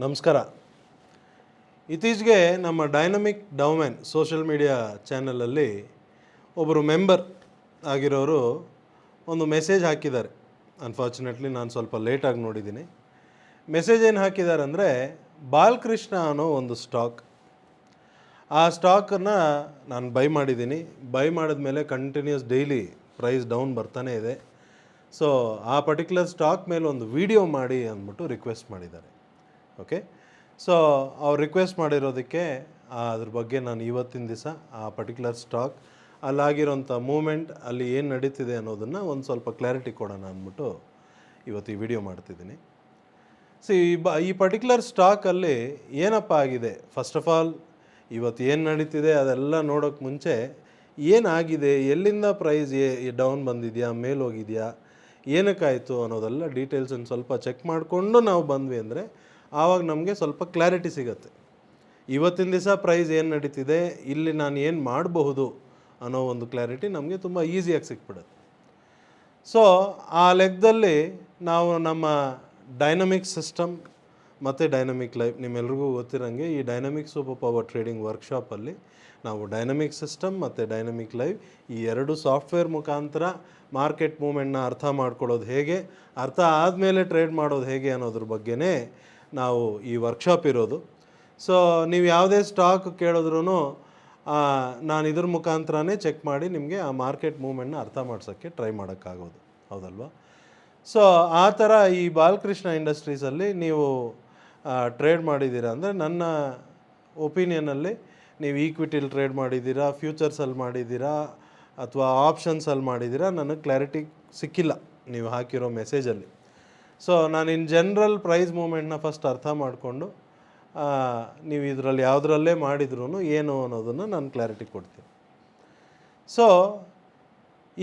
ನಮಸ್ಕಾರ. ಇತ್ತೀಚೆಗೆ ನಮ್ಮ ಡೈನಮಿಕ್ ಡೌಮೆನ್ ಸೋಷಿಯಲ್ ಮೀಡಿಯಾ ಚಾನಲಲ್ಲಿ ಒಬ್ಬರು ಮೆಂಬರ್ ಆಗಿರೋರು ಒಂದು ಮೆಸೇಜ್ ಹಾಕಿದ್ದಾರೆ. ಅನ್ಫಾರ್ಚುನೇಟ್ಲಿ ನಾನು ಸ್ವಲ್ಪ ಲೇಟಾಗಿ ನೋಡಿದ್ದೀನಿ. ಮೆಸೇಜ್ ಏನು ಹಾಕಿದ್ದಾರೆ ಅಂದರೆ, ಬಾಲಕೃಷ್ಣ ಅನ್ನೋ ಒಂದು ಸ್ಟಾಕ್, ಆ ಸ್ಟಾಕನ್ನು ನಾನು ಬೈ ಮಾಡಿದ್ದೀನಿ. ಬೈ ಮಾಡಿದ್ಮೇಲೆ ಕಂಟಿನ್ಯೂಸ್ ಡೈಲಿ ಪ್ರೈಸ್ ಡೌನ್ ಬರ್ತಾನೇ ಇದೆ. ಸೊ ಆ ಪರ್ಟಿಕ್ಯುಲರ್ ಸ್ಟಾಕ್ ಮೇಲೆ ಒಂದು ವಿಡಿಯೋ ಮಾಡಿ ಅಂದ್ಬಿಟ್ಟು ರಿಕ್ವೆಸ್ಟ್ ಮಾಡಿದ್ದಾರೆ. ಓಕೆ, ಸೊ ಅವ್ರು ರಿಕ್ವೆಸ್ಟ್ ಮಾಡಿರೋದಕ್ಕೆ ಅದ್ರ ಬಗ್ಗೆ ನಾನು ಇವತ್ತಿನ ದಿವಸ ಆ ಪರ್ಟಿಕ್ಯುಲರ್ ಸ್ಟಾಕ್ ಅಲ್ಲಾಗಿರೋಂಥ ಮೂಮೆಂಟ್, ಅಲ್ಲಿ ಏನು ನಡೀತಿದೆ ಅನ್ನೋದನ್ನು ಒಂದು ಸ್ವಲ್ಪ ಕ್ಲಾರಿಟಿ ಕೊಡೋಣ ಅಂದ್ಬಿಟ್ಟು ಇವತ್ತು ಈ ವಿಡಿಯೋ ಮಾಡ್ತಿದ್ದೀನಿ. ಸೊ ಈ ಪರ್ಟಿಕ್ಯುಲರ್ ಸ್ಟಾಕಲ್ಲಿ ಏನಪ್ಪ ಆಗಿದೆ, ಫಸ್ಟ್ ಆಫ್ ಆಲ್ ಇವತ್ತು ಏನು ನಡೀತಿದೆ ಅದೆಲ್ಲ ನೋಡೋಕ್ಕೆ ಮುಂಚೆ ಏನಾಗಿದೆ, ಎಲ್ಲಿಂದ ಪ್ರೈಸ್ ಡೌನ್ ಬಂದಿದೆಯಾ, ಮೇಲೆ ಹೋಗಿದೆಯಾ, ಏನಕ್ಕಾಯಿತು ಅನ್ನೋದೆಲ್ಲ ಡೀಟೇಲ್ಸನ್ನು ಸ್ವಲ್ಪ ಚೆಕ್ ಮಾಡಿಕೊಂಡು ನಾವು ಬಂದ್ವಿ ಅಂದರೆ ಆವಾಗ ನಮಗೆ ಸ್ವಲ್ಪ ಕ್ಲಾರಿಟಿ ಸಿಗುತ್ತೆ. ಇವತ್ತಿನ ದಿವಸ ಪ್ರೈಸ್ ಏನು ನಡೀತಿದೆ, ಇಲ್ಲಿ ನಾನು ಏನು ಮಾಡಬಹುದು ಅನ್ನೋ ಒಂದು ಕ್ಲಾರಿಟಿ ನಮಗೆ ತುಂಬ ಈಸಿಯಾಗಿ ಸಿಕ್ಬಿಡುತ್ತೆ. ಸೊ ಆ ಲೆಕ್ಕದಲ್ಲಿ ನಾವು ನಮ್ಮ ಡೈನಮಿಕ್ ಸಿಸ್ಟಮ್ ಮತ್ತು ಡೈನಮಿಕ್ ಲೈವ್, ನಿಮ್ಮೆಲ್ರಿಗೂ ಗೊತ್ತಿರೋಂಗೆ ಈ ಡೈನಮಿಕ್ ಸೂಪರ್ ಪವರ್ ಟ್ರೇಡಿಂಗ್ ವರ್ಕ್ಶಾಪಲ್ಲಿ ನಾವು ಡೈನಮಿಕ್ ಸಿಸ್ಟಮ್ ಮತ್ತು ಡೈನಮಿಕ್ ಲೈವ್ ಈ ಎರಡು ಸಾಫ್ಟ್ವೇರ್ ಮುಖಾಂತರ ಮಾರ್ಕೆಟ್ ಮೂಮೆಂಟ್ನ ಅರ್ಥ ಮಾಡ್ಕೊಳ್ಳೋದು ಹೇಗೆ, ಅರ್ಥ ಆದಮೇಲೆ ಟ್ರೇಡ್ ಮಾಡೋದು ಹೇಗೆ ಅನ್ನೋದ್ರ ಬಗ್ಗೆನೇ ನಾವು ಈ ವರ್ಕ್ಶಾಪ್ ಇರೋದು. ಸೊ ನೀವು ಯಾವುದೇ ಸ್ಟಾಕ್ ಕೇಳಿದ್ರೂ ನಾನು ಇದ್ರ ಮುಖಾಂತರನೇ ಚೆಕ್ ಮಾಡಿ ನಿಮಗೆ ಆ ಮಾರ್ಕೆಟ್ ಮೂಮೆಂಟ್ನ ಅರ್ಥ ಮಾಡ್ಸೋಕ್ಕೆ ಟ್ರೈ ಮಾಡೋಕ್ಕಾಗೋದು, ಹೌದಲ್ವಾ? ಸೊ ಆ ಥರ ಈ ಬಾಲಕೃಷ್ಣ ಇಂಡಸ್ಟ್ರೀಸಲ್ಲಿ ನೀವು ಟ್ರೇಡ್ ಮಾಡಿದ್ದೀರಾ ಅಂದರೆ, ನನ್ನ ಒಪಿನಿಯನಲ್ಲಿ ನೀವು ಈಕ್ವಿಟಿಲಿ ಟ್ರೇಡ್ ಮಾಡಿದ್ದೀರಾ, ಫ್ಯೂಚರ್ಸಲ್ಲಿ ಮಾಡಿದ್ದೀರಾ ಅಥವಾ ಆಪ್ಷನ್ಸಲ್ಲಿ ಮಾಡಿದ್ದೀರಾ, ನನಗೆ ಕ್ಲಾರಿಟಿ ಸಿಕ್ಕಿಲ್ಲ ನೀವು ಹಾಕಿರೋ ಮೆಸೇಜಲ್ಲಿ. ಸೊ ನಾನು ಇನ್ ಜನರಲ್ ಪ್ರೈಸ್ ಮೂಮೆಂಟ್ನ ಫಸ್ಟ್ ಅರ್ಥ ಮಾಡಿಕೊಂಡು ನೀವು ಇದರಲ್ಲಿ ಯಾವುದರಲ್ಲೇ ಮಾಡಿದ್ರೂ ಏನು ಅನ್ನೋದನ್ನು ನಾನು ಕ್ಲಾರಿಟಿ ಕೊಡ್ತೀನಿ. ಸೊ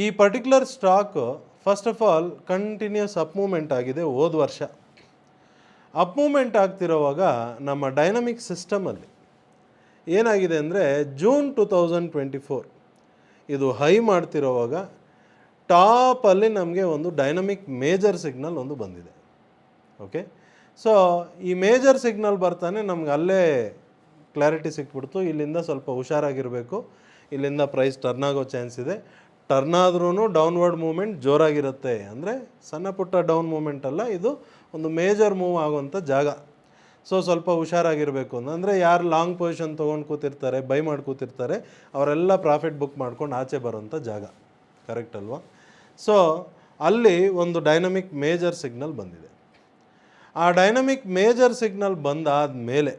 ಈ particular stock first of all continues up movement ಆಗಿದೆ. ಹೋದ ವರ್ಷ ಅಪ್ ಮೂಮೆಂಟ್ ಆಗ್ತಿರೋವಾಗ ನಮ್ಮ ಡೈನಮಿಕ್ ಸಿಸ್ಟಮಲ್ಲಿ ಏನಾಗಿದೆ ಅಂದರೆ, ಜೂನ್ 2024 ಇದು ಹೈ ಮಾಡ್ತಿರೋವಾಗ ಟಾಪಲ್ಲಿ ನಮಗೆ ಒಂದು ಡೈನಮಿಕ್ ಮೇಜರ್ ಸಿಗ್ನಲ್ ಒಂದು ಬಂದಿದೆ. ಓಕೆ, ಸೊ ಈ ಮೇಜರ್ ಸಿಗ್ನಲ್ ಬರ್ತಾನೆ ನಮ್ಗೆ ಅಲ್ಲೇ ಕ್ಲಾರಿಟಿ ಸಿಕ್ಬಿಡ್ತು, ಇಲ್ಲಿಂದ ಸ್ವಲ್ಪ ಹುಷಾರಾಗಿರಬೇಕು, ಇಲ್ಲಿಂದ ಪ್ರೈಸ್ ಟರ್ನ್ ಆಗೋ ಚಾನ್ಸ್ ಇದೆ. ಟರ್ನ್ ಆದ್ರೂ ಡೌನ್ವರ್ಡ್ ಮೂಮೆಂಟ್ ಜೋರಾಗಿರುತ್ತೆ. ಅಂದರೆ ಸಣ್ಣ ಪುಟ್ಟ ಡೌನ್ ಮೂಮೆಂಟ್ ಅಲ್ಲ, ಇದು ಒಂದು ಮೇಜರ್ ಮೂವ್ ಆಗುವಂಥ ಜಾಗ. ಸೊ ಸ್ವಲ್ಪ ಹುಷಾರಾಗಿರಬೇಕು ಅಂದರೆ, ಯಾರು ಲಾಂಗ್ ಪೊಸಿಷನ್ ತೊಗೊಂಡು ಕೂತಿರ್ತಾರೆ, ಬೈ ಮಾಡಿ ಕೂತಿರ್ತಾರೆ, ಅವರೆಲ್ಲ ಪ್ರಾಫಿಟ್ ಬುಕ್ ಮಾಡ್ಕೊಂಡು ಆಚೆ ಬರೋಂಥ ಜಾಗ. ಕರೆಕ್ಟ್ ಅಲ್ವಾ? ಸೊ ಅಲ್ಲಿ ಒಂದು ಡೈನಮಿಕ್ ಮೇಜರ್ ಸಿಗ್ನಲ್ ಬಂದಿದೆ. ಆ ಡೈನಮಿಕ್ ಮೇಜರ್ ಸಿಗ್ನಲ್ ಬಂದಾದ ಮೇಲೆ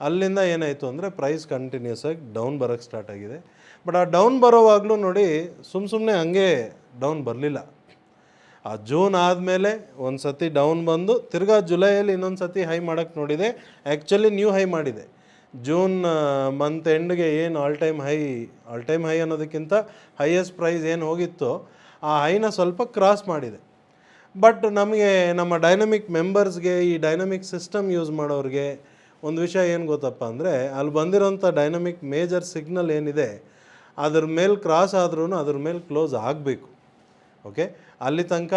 ಅಲ್ಲಿಂದ ಏನಾಯಿತು ಅಂದರೆ, ಪ್ರೈಸ್ ಕಂಟಿನ್ಯೂಸ್ ಆಗಿ ಡೌನ್ ಬರೋಕ್ಕೆ ಸ್ಟಾರ್ಟ್ ಆಗಿದೆ. ಬಟ್ ಆ ಡೌನ್ ಬರೋವಾಗಲೂ ನೋಡಿ, ಸುಮ್ಮನೆ ಹಂಗೆ ಡೌನ್ ಬರಲಿಲ್ಲ. ಆ ಜೂನ್ ಆದಮೇಲೆ ಒಂದು ಸತಿ ಡೌನ್ ಬಂದು ತಿರ್ಗಾ ಜುಲೈಯಲ್ಲಿ ಇನ್ನೊಂದು ಸತಿ ಹೈ ಮಾಡೋಕ್ಕೆ ನೋಡಿದೆ. ಆ್ಯಕ್ಚುಲಿ ನ್ಯೂ ಹೈ ಮಾಡಿದೆ. ಜೂನ್ ಮಂತ್ ಎಂಡ್ಗೆ ಏನು ಆಲ್ ಟೈಮ್ ಹೈ ಅನ್ನೋದಕ್ಕಿಂತ ಹೈಯೆಸ್ಟ್ ಪ್ರೈಸ್ ಏನು ಹೋಗಿತ್ತೋ ಆ ಹೈನ ಸ್ವಲ್ಪ ಕ್ರಾಸ್ ಮಾಡಿದೆ. ಬಟ್ ನಮಗೆ, ನಮ್ಮ ಡೈನಮಿಕ್ ಮೆಂಬರ್ಸ್ಗೆ, ಈ ಡೈನಮಿಕ್ ಸಿಸ್ಟಮ್ ಯೂಸ್ ಮಾಡೋರಿಗೆ ಒಂದು ವಿಷಯ ಏನು ಗೊತ್ತಪ್ಪ ಅಂದರೆ, ಅಲ್ಲಿ ಬಂದಿರೋಂಥ ಡೈನಮಿಕ್ ಮೇಜರ್ ಸಿಗ್ನಲ್ ಏನಿದೆ ಅದ್ರ ಮೇಲೆ ಕ್ರಾಸ್ ಆದ್ರೂ ಅದ್ರ ಮೇಲೆ ಕ್ಲೋಸ್ ಆಗಬೇಕು. ಓಕೆ, ಅಲ್ಲಿ ತನಕ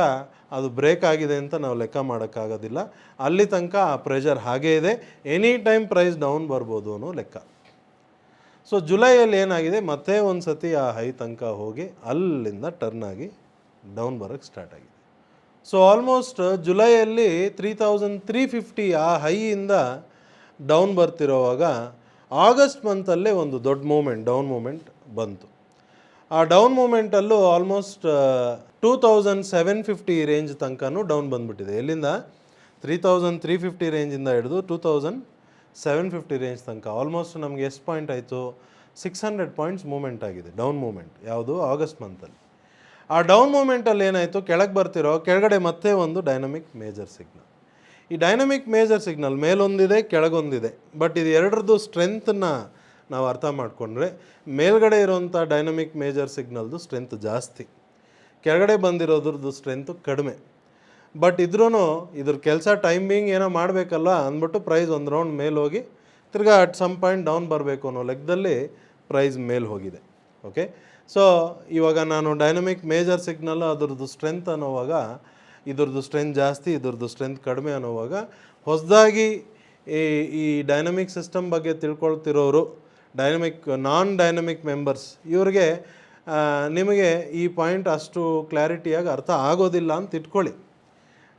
ಅದು ಬ್ರೇಕ್ ಆಗಿದೆ ಅಂತ ನಾವು ಲೆಕ್ಕ ಮಾಡೋಕ್ಕಾಗೋದಿಲ್ಲ. ಅಲ್ಲಿ ತನಕ ಆ ಪ್ರೆಷರ್ ಹಾಗೇ ಇದೆ, ಎನಿ ಟೈಮ್ ಪ್ರೈಸ್ ಡೌನ್ ಬರ್ಬೋದು ಅನ್ನೋ ಲೆಕ್ಕ. ಸೊ ಜುಲೈಯಲ್ಲಿ ಏನಾಗಿದೆ, ಮತ್ತೆ ಒಂದು ಸತಿ ಆ ಹೈ ತನಕ ಹೋಗಿ ಅಲ್ಲಿಂದ ಟರ್ನ್ ಆಗಿ ಡೌನ್ ಬರೋಕ್ಕೆ ಸ್ಟಾರ್ಟ್ ಆಗಿದೆ. ಸೊ ಆಲ್ಮೋಸ್ಟ್ ಜುಲೈಯಲ್ಲಿ 3350 ಆ ಹೈಯಿಂದ ಡೌನ್ ಬರ್ತಿರೋವಾಗ ಆಗಸ್ಟ್ ಮಂತಲ್ಲೇ ಒಂದು ದೊಡ್ಡ ಡೌನ್ ಮೂಮೆಂಟ್ ಬಂತು. ಆ ಡೌನ್ ಮೂಮೆಂಟಲ್ಲೂ ಆಲ್ಮೋಸ್ಟ್ 2750 ರೇಂಜ್ ತನಕನೂ ಡೌನ್ ಬಂದುಬಿಟ್ಟಿದೆ. ಎಲ್ಲಿಂದ 3350 ರೇಂಜಿಂದ ಹಿಡಿದು 2750 ರೇಂಜ್ ತನಕ ಆಲ್ಮೋಸ್ಟ್ ನಮಗೆ ಎಷ್ಟು ಪಾಯಿಂಟ್ ಆಯಿತು, 600 ಪಾಯಿಂಟ್ಸ್ ಮೂಮೆಂಟ್ ಆಗಿದೆ, ಡೌನ್ ಮೂಮೆಂಟ್. ಯಾವುದು? ಆಗಸ್ಟ್ ಮಂತಲ್ಲಿ. ಆ ಡೌನ್ ಮೂಮೆಂಟಲ್ಲಿ ಏನಾಯಿತು, ಕೆಳಗಡೆ ಮತ್ತೆ ಒಂದು ಡೈನಮಿಕ್ ಮೇಜರ್ ಸಿಗ್ನಲ್. ಈ ಡೈನಮಿಕ್ ಮೇಜರ್ ಸಿಗ್ನಲ್ ಮೇಲೊಂದಿದೆ, ಕೆಳಗೊಂದಿದೆ. ಬಟ್ ಇದು ಎರಡರದ್ದು ಸ್ಟ್ರೆಂತನ್ನು ನಾವು ಅರ್ಥ ಮಾಡಿಕೊಂಡ್ರೆ, ಮೇಲ್ಗಡೆ ಇರೋಂಥ ಡೈನಮಿಕ್ ಮೇಜರ್ ಸಿಗ್ನಲ್ದು ಸ್ಟ್ರೆಂತ್ ಜಾಸ್ತಿ, ಕೆಳಗಡೆ ಬಂದಿರೋದ್ರದ್ದು ಸ್ಟ್ರೆಂತು ಕಡಿಮೆ. ಬಟ್ ಇದ್ರ ಕೆಲಸ ಟೈಮಿಂಗ್ ಏನೋ ಮಾಡಬೇಕಲ್ಲ ಅಂದ್ಬಿಟ್ಟು ಪ್ರೈಸ್ ಒಂದು ರೌಂಡ್ ಮೇಲೆ ಹೋಗಿ ತಿರ್ಗಾ ಅಟ್ ಸಮ್ ಪಾಯಿಂಟ್ ಡೌನ್ ಬರಬೇಕು ಅನ್ನೋ ಲೆಕ್ಕದಲ್ಲಿ ಪ್ರೈಸ್ ಮೇಲೆ ಹೋಗಿದೆ. ಓಕೆ, ಸೊ ಇವಾಗ ನಾನು ಡೈನಮಿಕ್ ಮೇಜರ್ ಸಿಗ್ನಲ್ ಅದ್ರದ್ದು ಸ್ಟ್ರೆಂತ್ ಅನ್ನೋವಾಗ, ಇದ್ರದ್ದು ಸ್ಟ್ರೆಂತ್ ಜಾಸ್ತಿ, ಇದ್ರದ್ದು ಸ್ಟ್ರೆಂತ್ ಕಡಿಮೆ ಅನ್ನೋವಾಗ ಹೊಸದಾಗಿ ಈ ಈ ಡೈನಮಿಕ್ ಸಿಸ್ಟಮ್ ಬಗ್ಗೆ ತಿಳ್ಕೊಳ್ತಿರೋರು, ನಾನ್ ಡೈನಮಿಕ್ ಮೆಂಬರ್ಸ್, ಇವ್ರಿಗೆ ನಿಮಗೆ ಈ ಪಾಯಿಂಟ್ ಅಷ್ಟು ಕ್ಲಾರಿಟಿಯಾಗಿ ಅರ್ಥ ಆಗೋದಿಲ್ಲ ಅಂತ ಇಟ್ಕೊಳ್ಳಿ.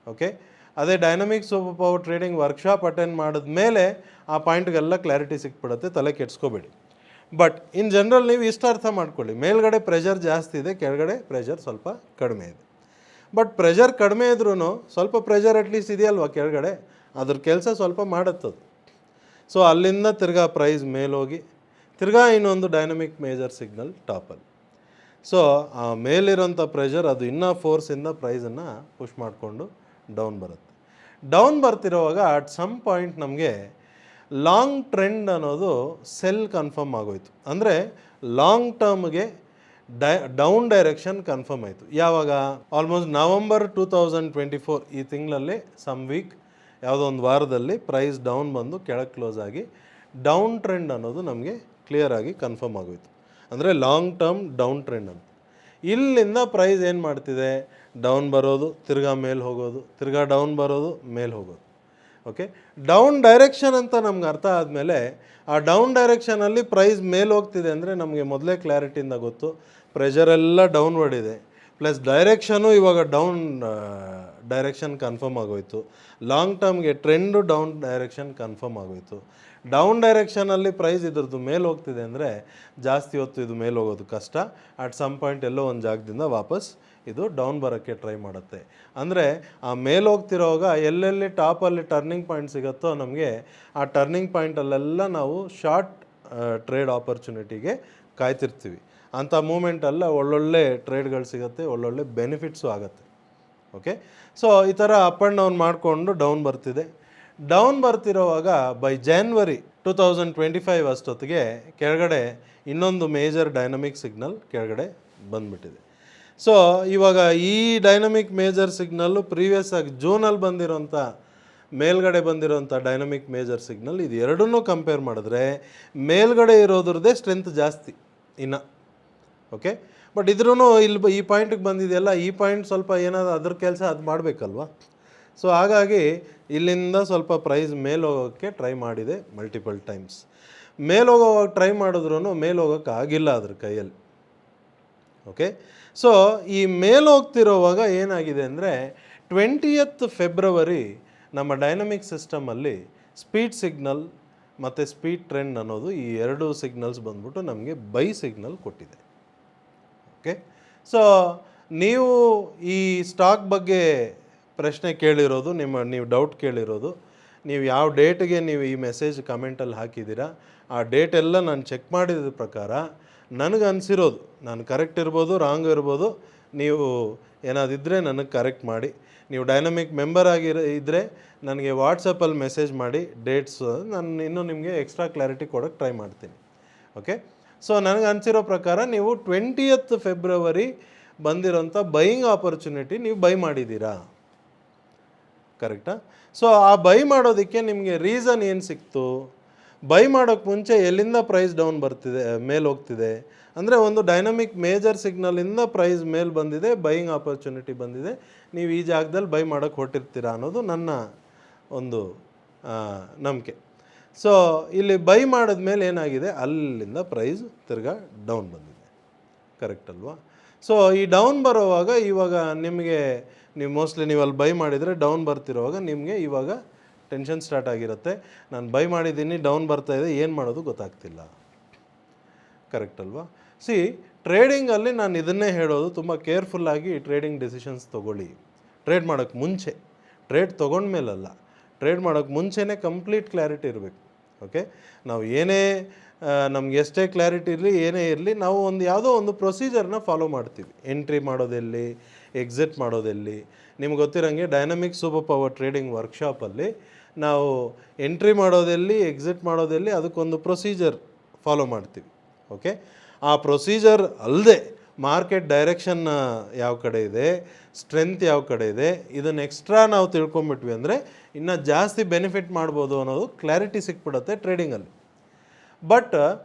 ಓಕೆ, ಅದೇ dynamic super power trading workshop attend ಮಾಡಿದ್ಮೇಲೆ ಆ ಪಾಯಿಂಟ್ಗೆಲ್ಲ ಕ್ಲಾರಿಟಿ ಸಿಕ್ಬಿಡುತ್ತೆ, ತಲೆ ಕೆಡಿಸ್ಕೋಬೇಡಿ. ಬಟ್ ಇನ್ ಜನರಲ್ ನೀವು ಇಷ್ಟು ಅರ್ಥ ಮಾಡ್ಕೊಳ್ಳಿ, ಮೇಲ್ಗಡೆ ಪ್ರೆಷರ್ ಜಾಸ್ತಿ ಇದೆ, ಕೆಳಗಡೆ ಪ್ರೆಷರ್ ಸ್ವಲ್ಪ ಕಡಿಮೆ ಇದೆ. ಬಟ್ ಪ್ರೆಷರ್ ಕಡಿಮೆ ಇದ್ರೂ ಸ್ವಲ್ಪ ಪ್ರೆಷರ್ ಅಟ್ಲೀಸ್ಟ್ ಇದೆಯಲ್ವ ಕೆಳಗಡೆ, ಅದ್ರ ಕೆಲಸ ಸ್ವಲ್ಪ ಮಾಡುತ್ತದು. ಸೊ ಅಲ್ಲಿಂದ ತಿರ್ಗಾ ಪ್ರೈಸ್ ಮೇಲೋಗಿ ತಿರ್ಗಾ ಇನ್ನೊಂದು ಡೈನಮಿಕ್ ಮೇಜರ್ ಸಿಗ್ನಲ್ ಟಾಪಲ್ಲಿ. ಸೊ ಆ ಮೇಲಿರೋಂಥ ಪ್ರೆಷರ್ ಅದು ಇನ್ನೂ ಫೋರ್ಸಿಂದ ಪ್ರೈಸನ್ನು ಪುಷ್ ಮಾಡಿಕೊಂಡು ಡೌನ್ ಬರುತ್ತೆ. ಡೌನ್ ಬರ್ತಿರೋವಾಗ ಅಟ್ ಸಮ್ ಪಾಯಿಂಟ್ ನಮಗೆ ಲಾಂಗ್ ಟ್ರೆಂಡ್ ಅನ್ನೋದು ಸೆಲ್ ಕನ್ಫರ್ಮ್ ಆಗೋಯ್ತು. ಅಂದರೆ ಲಾಂಗ್ ಟರ್ಮ್ಗೆ ಡೌನ್ ಡೈರೆಕ್ಷನ್ ಕನ್ಫರ್ಮ್ ಆಯಿತು. ಯಾವಾಗ? ಆಲ್ಮೋಸ್ಟ್ ನವಂಬರ್ 2024 ಈ ತಿಂಗಳಲ್ಲಿ ಸಮ್ ವೀಕ್ ಯಾವುದೋ ಒಂದು ವಾರದಲ್ಲಿ ಪ್ರೈಸ್ ಡೌನ್ ಬಂದು ಕೆಳಗೆ ಕ್ಲೋಸ್ ಆಗಿ ಡೌನ್ ಟ್ರೆಂಡ್ ಅನ್ನೋದು ನಮಗೆ ಕ್ಲಿಯರಾಗಿ ಕನ್ಫರ್ಮ್ ಆಗೋಯ್ತು. ಅಂದರೆ ಲಾಂಗ್ ಟರ್ಮ್ ಡೌನ್ ಟ್ರೆಂಡ್ ಅಂತ. ಇಲ್ಲಿಂದ ಪ್ರೈಸ್ ಏನು ಮಾಡ್ತಿದೆ? ಡೌನ್ ಬರೋದು, ತಿರ್ಗಾ ಮೇಲೆ ಹೋಗೋದು, ತಿರ್ಗಾ ಡೌನ್ ಬರೋದು, ಮೇಲೆ ಹೋಗೋದು. ಓಕೆ, ಡೌನ್ ಡೈರೆಕ್ಷನ್ ಅಂತ ನಮ್ಗೆ ಅರ್ಥ ಆದಮೇಲೆ ಆ ಡೌನ್ ಡೈರೆಕ್ಷನಲ್ಲಿ ಪ್ರೈಸ್ ಮೇಲೆ ಹೋಗ್ತಿದೆ ಅಂದರೆ ನಮಗೆ ಮೊದಲೇ ಕ್ಲಾರಿಟಿಯಿಂದ ಗೊತ್ತು, ಪ್ರೆಷರೆಲ್ಲ ಡೌನ್ವರ್ಡ್ ಇದೆ, ಪ್ಲಸ್ ಡೈರೆಕ್ಷನು ಇವಾಗ ಡೌನ್ ಡೈರೆಕ್ಷನ್ ಕನ್ಫರ್ಮ್ ಆಗೋಯ್ತು. ಲಾಂಗ್ ಟರ್ಮ್ಗೆ ಟ್ರೆಂಡು ಡೌನ್ ಡೈರೆಕ್ಷನ್ ಕನ್ಫರ್ಮ್ ಆಗೋಯ್ತು. ಡೌನ್ ಡೈರೆಕ್ಷನಲ್ಲಿ ಪ್ರೈಸ್ ಇದ್ರದ್ದು ಮೇಲೆ ಹೋಗ್ತಿದೆ ಅಂದರೆ ಜಾಸ್ತಿ ಹೊತ್ತು ಇದು ಮೇಲೆ ಹೋಗೋದು ಕಷ್ಟ. ಅಟ್ ಸಮ್ ಪಾಯಿಂಟ್ ಎಲ್ಲೋ ಒಂದು ಜಾಗದಿಂದ ವಾಪಸ್ ಇದು ಡೌನ್ ಬರೋಕ್ಕೆ ಟ್ರೈ ಮಾಡುತ್ತೆ. ಅಂದರೆ ಆ ಮೇಲೆ ಹೋಗ್ತಿರೋವಾಗ ಎಲ್ಲೆಲ್ಲಿ ಟಾಪಲ್ಲಿ ಟರ್ನಿಂಗ್ ಪಾಯಿಂಟ್ ಸಿಗುತ್ತೋ ನಮಗೆ ಆ ಟರ್ನಿಂಗ್ ಪಾಯಿಂಟಲ್ಲೆಲ್ಲ ನಾವು ಶಾರ್ಟ್ ಟ್ರೇಡ್ ಆಪರ್ಚುನಿಟಿಗೆ ಕಾಯ್ತಿರ್ತೀವಿ. ಅಂಥ ಮೂಮೆಂಟಲ್ಲ ಒಳ್ಳೊಳ್ಳೆ ಟ್ರೇಡ್ಗಳು ಸಿಗುತ್ತೆ, ಒಳ್ಳೊಳ್ಳೆ ಬೆನಿಫಿಟ್ಸು ಆಗುತ್ತೆ. ಓಕೆ, ಸೊ ಈ ಥರ ಅಪ್ ಆ್ಯಂಡ್ ಡೌನ್ ಮಾಡಿಕೊಂಡು ಡೌನ್ ಬರ್ತಿದೆ. ಡೌನ್ ಬರ್ತಿರೋವಾಗ ಬೈ ಜಾನ್ವರಿ 2025 ಅಷ್ಟೊತ್ತಿಗೆ ಕೆಳಗಡೆ ಇನ್ನೊಂದು ಮೇಜರ್ ಡೈನಮಿಕ್ ಸಿಗ್ನಲ್ ಕೆಳಗಡೆ ಬಂದುಬಿಟ್ಟಿದೆ. ಸೊ ಇವಾಗ ಈ ಡೈನಮಿಕ್ ಮೇಜರ್ ಸಿಗ್ನಲ್ಲು ಪ್ರೀವಿಯಸ್ ಆಗಿ ಜೂನಲ್ಲಿ ಬಂದಿರೋಂಥ ಮೇಲ್ಗಡೆ ಬಂದಿರೋಂಥ ಡೈನಮಿಕ್ ಮೇಜರ್ ಸಿಗ್ನಲ್, ಇದು ಎರಡನ್ನೂ ಕಂಪೇರ್ ಮಾಡಿದ್ರೆ ಮೇಲ್ಗಡೆ ಇರೋದ್ರದ್ದೇ ಸ್ಟ್ರೆಂತ್ ಜಾಸ್ತಿ ಇನ್ನು. ಓಕೆ, ಬಟ್ ಇದ್ರೂ ಇಲ್ಲಿ ಈ ಪಾಯಿಂಟಿಗೆ ಬಂದಿದೆಯಲ್ಲ, ಈ ಪಾಯಿಂಟ್ ಸ್ವಲ್ಪ ಏನಾದರೂ ಅದ್ರ ಕೆಲಸ ಅದು ಮಾಡಬೇಕಲ್ವ. ಸೊ ಹಾಗಾಗಿ ಇಲ್ಲಿಂದ ಸ್ವಲ್ಪ ಪ್ರೈಸ್ ಮೇಲೆ ಹೋಗೋಕ್ಕೆ ಟ್ರೈ ಮಾಡಿದೆ ಮಲ್ಟಿಪಲ್ ಟೈಮ್ಸ್. ಮೇಲೆ ಹೋಗೋವಾಗ ಟ್ರೈ ಮಾಡಿದ್ರೂ ಮೇಲೆ ಹೋಗೋಕ್ಕೆ ಆಗಿಲ್ಲ ಅದ್ರ ಕೈಯಲ್ಲಿ. ಓಕೆ, ಸೊ ಈ ಮೇಲೆ ಹೋಗ್ತಿರೋವಾಗ ಏನಾಗಿದೆ ಅಂದರೆ 20th ಫೆಬ್ರವರಿ ನಮ್ಮ ಡೈನಮಿಕ್ ಸಿಸ್ಟಮಲ್ಲಿ ಸ್ಪೀಡ್ ಸಿಗ್ನಲ್ ಮತ್ತು ಸ್ಪೀಡ್ ಟ್ರೆಂಡ್ ಅನ್ನೋದು ಈ ಎರಡು ಸಿಗ್ನಲ್ಸ್ ಬಂದ್ಬಿಟ್ಟು ನಮಗೆ ಬೈ ಸಿಗ್ನಲ್ ಕೊಟ್ಟಿದೆ. ಓಕೆ, ಸೊ ನೀವು ಈ ಸ್ಟಾಕ್ ಬಗ್ಗೆ ಪ್ರಶ್ನೆ ಕೇಳಿರೋದು, ನೀವು ಡೌಟ್ ಕೇಳಿರೋದು, ನೀವು ಯಾವ ಡೇಟಿಗೆ ನೀವು ಈ ಮೆಸೇಜ್ ಕಮೆಂಟಲ್ಲಿ ಹಾಕಿದ್ದೀರಾ ಆ ಡೇಟೆಲ್ಲ ನಾನು ಚೆಕ್ ಮಾಡಿದ ಪ್ರಕಾರ ನನಗೆ ಅನಿಸಿರೋದು, ನಾನು ಕರೆಕ್ಟ್ ಇರ್ಬೋದು, ರಾಂಗ್ ಇರ್ಬೋದು, ನೀವು ಏನಾದಿದ್ದರೆ ನನಗೆ ಕರೆಕ್ಟ್ ಮಾಡಿ. ನೀವು ಡೈನಮಿಕ್ ಮೆಂಬರ್ ಇದ್ದರೆ ನನಗೆ ವಾಟ್ಸಪ್ಪಲ್ಲಿ ಮೆಸೇಜ್ ಮಾಡಿ ಡೇಟ್ಸ್, ನಾನು ಇನ್ನೂ ನಿಮಗೆ ಎಕ್ಸ್ಟ್ರಾ ಕ್ಲಾರಿಟಿ ಕೊಡೋಕ್ಕೆ ಟ್ರೈ ಮಾಡ್ತೀನಿ. ಓಕೆ, ಸೊ ನನಗೆ ಅನಿಸಿರೋ ಪ್ರಕಾರ ನೀವು 20th ಫೆಬ್ರವರಿ ಬಂದಿರೋಂಥ ಬೈಯಿಂಗ್ ಆಪರ್ಚುನಿಟಿ ನೀವು ಬೈ ಮಾಡಿದ್ದೀರಾ, ಕರೆಕ್ಟಾ? ಸೊ ಆ ಬೈ ಮಾಡೋದಕ್ಕೆ ನಿಮಗೆ ರೀಸನ್ ಏನು ಸಿಕ್ತು? ಬೈ ಮಾಡೋಕ್ಕೆ ಮುಂಚೆ ಎಲ್ಲಿಂದ ಪ್ರೈಸ್ ಡೌನ್ ಬರ್ತಿದೆ, ಮೇಲೆ ಹೋಗ್ತಿದೆ ಅಂದರೆ ಒಂದು ಡೈನಮಿಕ್ ಮೇಜರ್ ಸಿಗ್ನಲಿಂದ ಪ್ರೈಸ್ ಮೇಲೆ ಬಂದಿದೆ, ಬೈಯಿಂಗ್ ಆಪರ್ಚುನಿಟಿ ಬಂದಿದೆ, ನೀವು ಈ ಜಾಗದಲ್ಲಿ ಬೈ ಮಾಡೋಕ್ಕೆ ಹೊರಟಿರ್ತೀರಾ ಅನ್ನೋದು ನನ್ನ ಒಂದು ನಂಬಿಕೆ. ಸೊ ಇಲ್ಲಿ ಬೈ ಮಾಡಿದ್ಮೇಲೆ ಏನಾಗಿದೆ, ಅಲ್ಲಿಂದ ಪ್ರೈಸ್ ತಿರ್ಗಾ ಡೌನ್ ಬಂದಿದೆ, ಕರೆಕ್ಟ್ ಅಲ್ವಾ? ಸೊ ಈ ಡೌನ್ ಬರೋವಾಗ ಇವಾಗ ನಿಮಗೆ ನೀವು ಮೋಸ್ಟ್ಲಿ ನೀವು ಅಲ್ಲಿ ಬೈ ಮಾಡಿದರೆ ಡೌನ್ ಬರ್ತಿರೋವಾಗ ನಿಮಗೆ ಇವಾಗ ಟೆನ್ಷನ್ ಸ್ಟಾರ್ಟ್ ಆಗಿರುತ್ತೆ. ನಾನು ಬೈ ಮಾಡಿದ್ದೀನಿ, ಡೌನ್ ಬರ್ತಾಯಿದೆ, ಏನು ಮಾಡೋದು ಗೊತ್ತಾಗ್ತಿಲ್ಲ, ಕರೆಕ್ಟ್ ಅಲ್ವಾ? ಸಿ ಟ್ರೇಡಿಂಗಲ್ಲಿ ನಾನು ಇದನ್ನೇ ಹೇಳೋದು, ತುಂಬ ಕೇರ್ಫುಲ್ಲಾಗಿ ಟ್ರೇಡಿಂಗ್ ಡಿಸಿಷನ್ಸ್ ತೊಗೊಳ್ಳಿ. ಟ್ರೇಡ್ ಮಾಡೋಕ್ಕೆ ಮುಂಚೆ, ಟ್ರೇಡ್ ತೊಗೊಂಡ್ಮೇಲಲ್ಲ, ಟ್ರೇಡ್ ಮಾಡೋಕ್ಕೆ ಮುಂಚೆನೇ ಕಂಪ್ಲೀಟ್ ಕ್ಲಾರಿಟಿ ಇರಬೇಕು. ಓಕೆ, ನಾವು ಏನೇ ನಮ್ಗೆ ಎಷ್ಟೇ ಕ್ಲಾರಿಟಿ ಇರಲಿ, ಏನೇ ಇರಲಿ, ನಾವು ಒಂದು ಯಾವುದೋ ಒಂದು ಪ್ರೊಸೀಜರ್ನ ಫಾಲೋ ಮಾಡ್ತೀವಿ. ಎಂಟ್ರಿ ಮಾಡೋದೆಲ್ಲಿ, ಎಕ್ಸಿಟ್ ಮಾಡೋದೆಲ್ಲಿ. ನಿಮ್ಗೆ ಗೊತ್ತಿರೋಂಗೆ ಡೈನಮಿಕ್ ಸೂಪರ್ ಪವರ್ ಟ್ರೇಡಿಂಗ್ ವರ್ಕ್ಶಾಪಲ್ಲಿ ನಾವು ಎಂಟ್ರಿ ಮಾಡೋದೆಲ್ಲಿ, ಎಕ್ಸಿಟ್ ಮಾಡೋದೆಲ್ಲಿ, ಅದಕ್ಕೊಂದು ಪ್ರೊಸೀಜರ್ ಫಾಲೋ ಮಾಡ್ತೀವಿ. ಓಕೆ, ಆ ಪ್ರೊಸೀಜರ್ ಅಲ್ಲದೆ ಮಾರ್ಕೆಟ್ ಡೈರೆಕ್ಷನ್ ಯಾವ ಕಡೆ ಇದೆ, ಸ್ಟ್ರೆಂತ್ ಯಾವ ಕಡೆ ಇದೆ, ಇದನ್ನು ಎಕ್ಸ್ಟ್ರಾ ನಾವು ತಿಳ್ಕೊಂಬಿಟ್ವಿ ಅಂದರೆ ಇನ್ನು ಜಾಸ್ತಿ ಬೆನಿಫಿಟ್ ಮಾಡ್ಬೋದು ಅನ್ನೋದು ಕ್ಲಾರಿಟಿ ಸಿಕ್ಬಿಡುತ್ತೆ ಟ್ರೇಡಿಂಗಲ್ಲಿ. ಬಟ್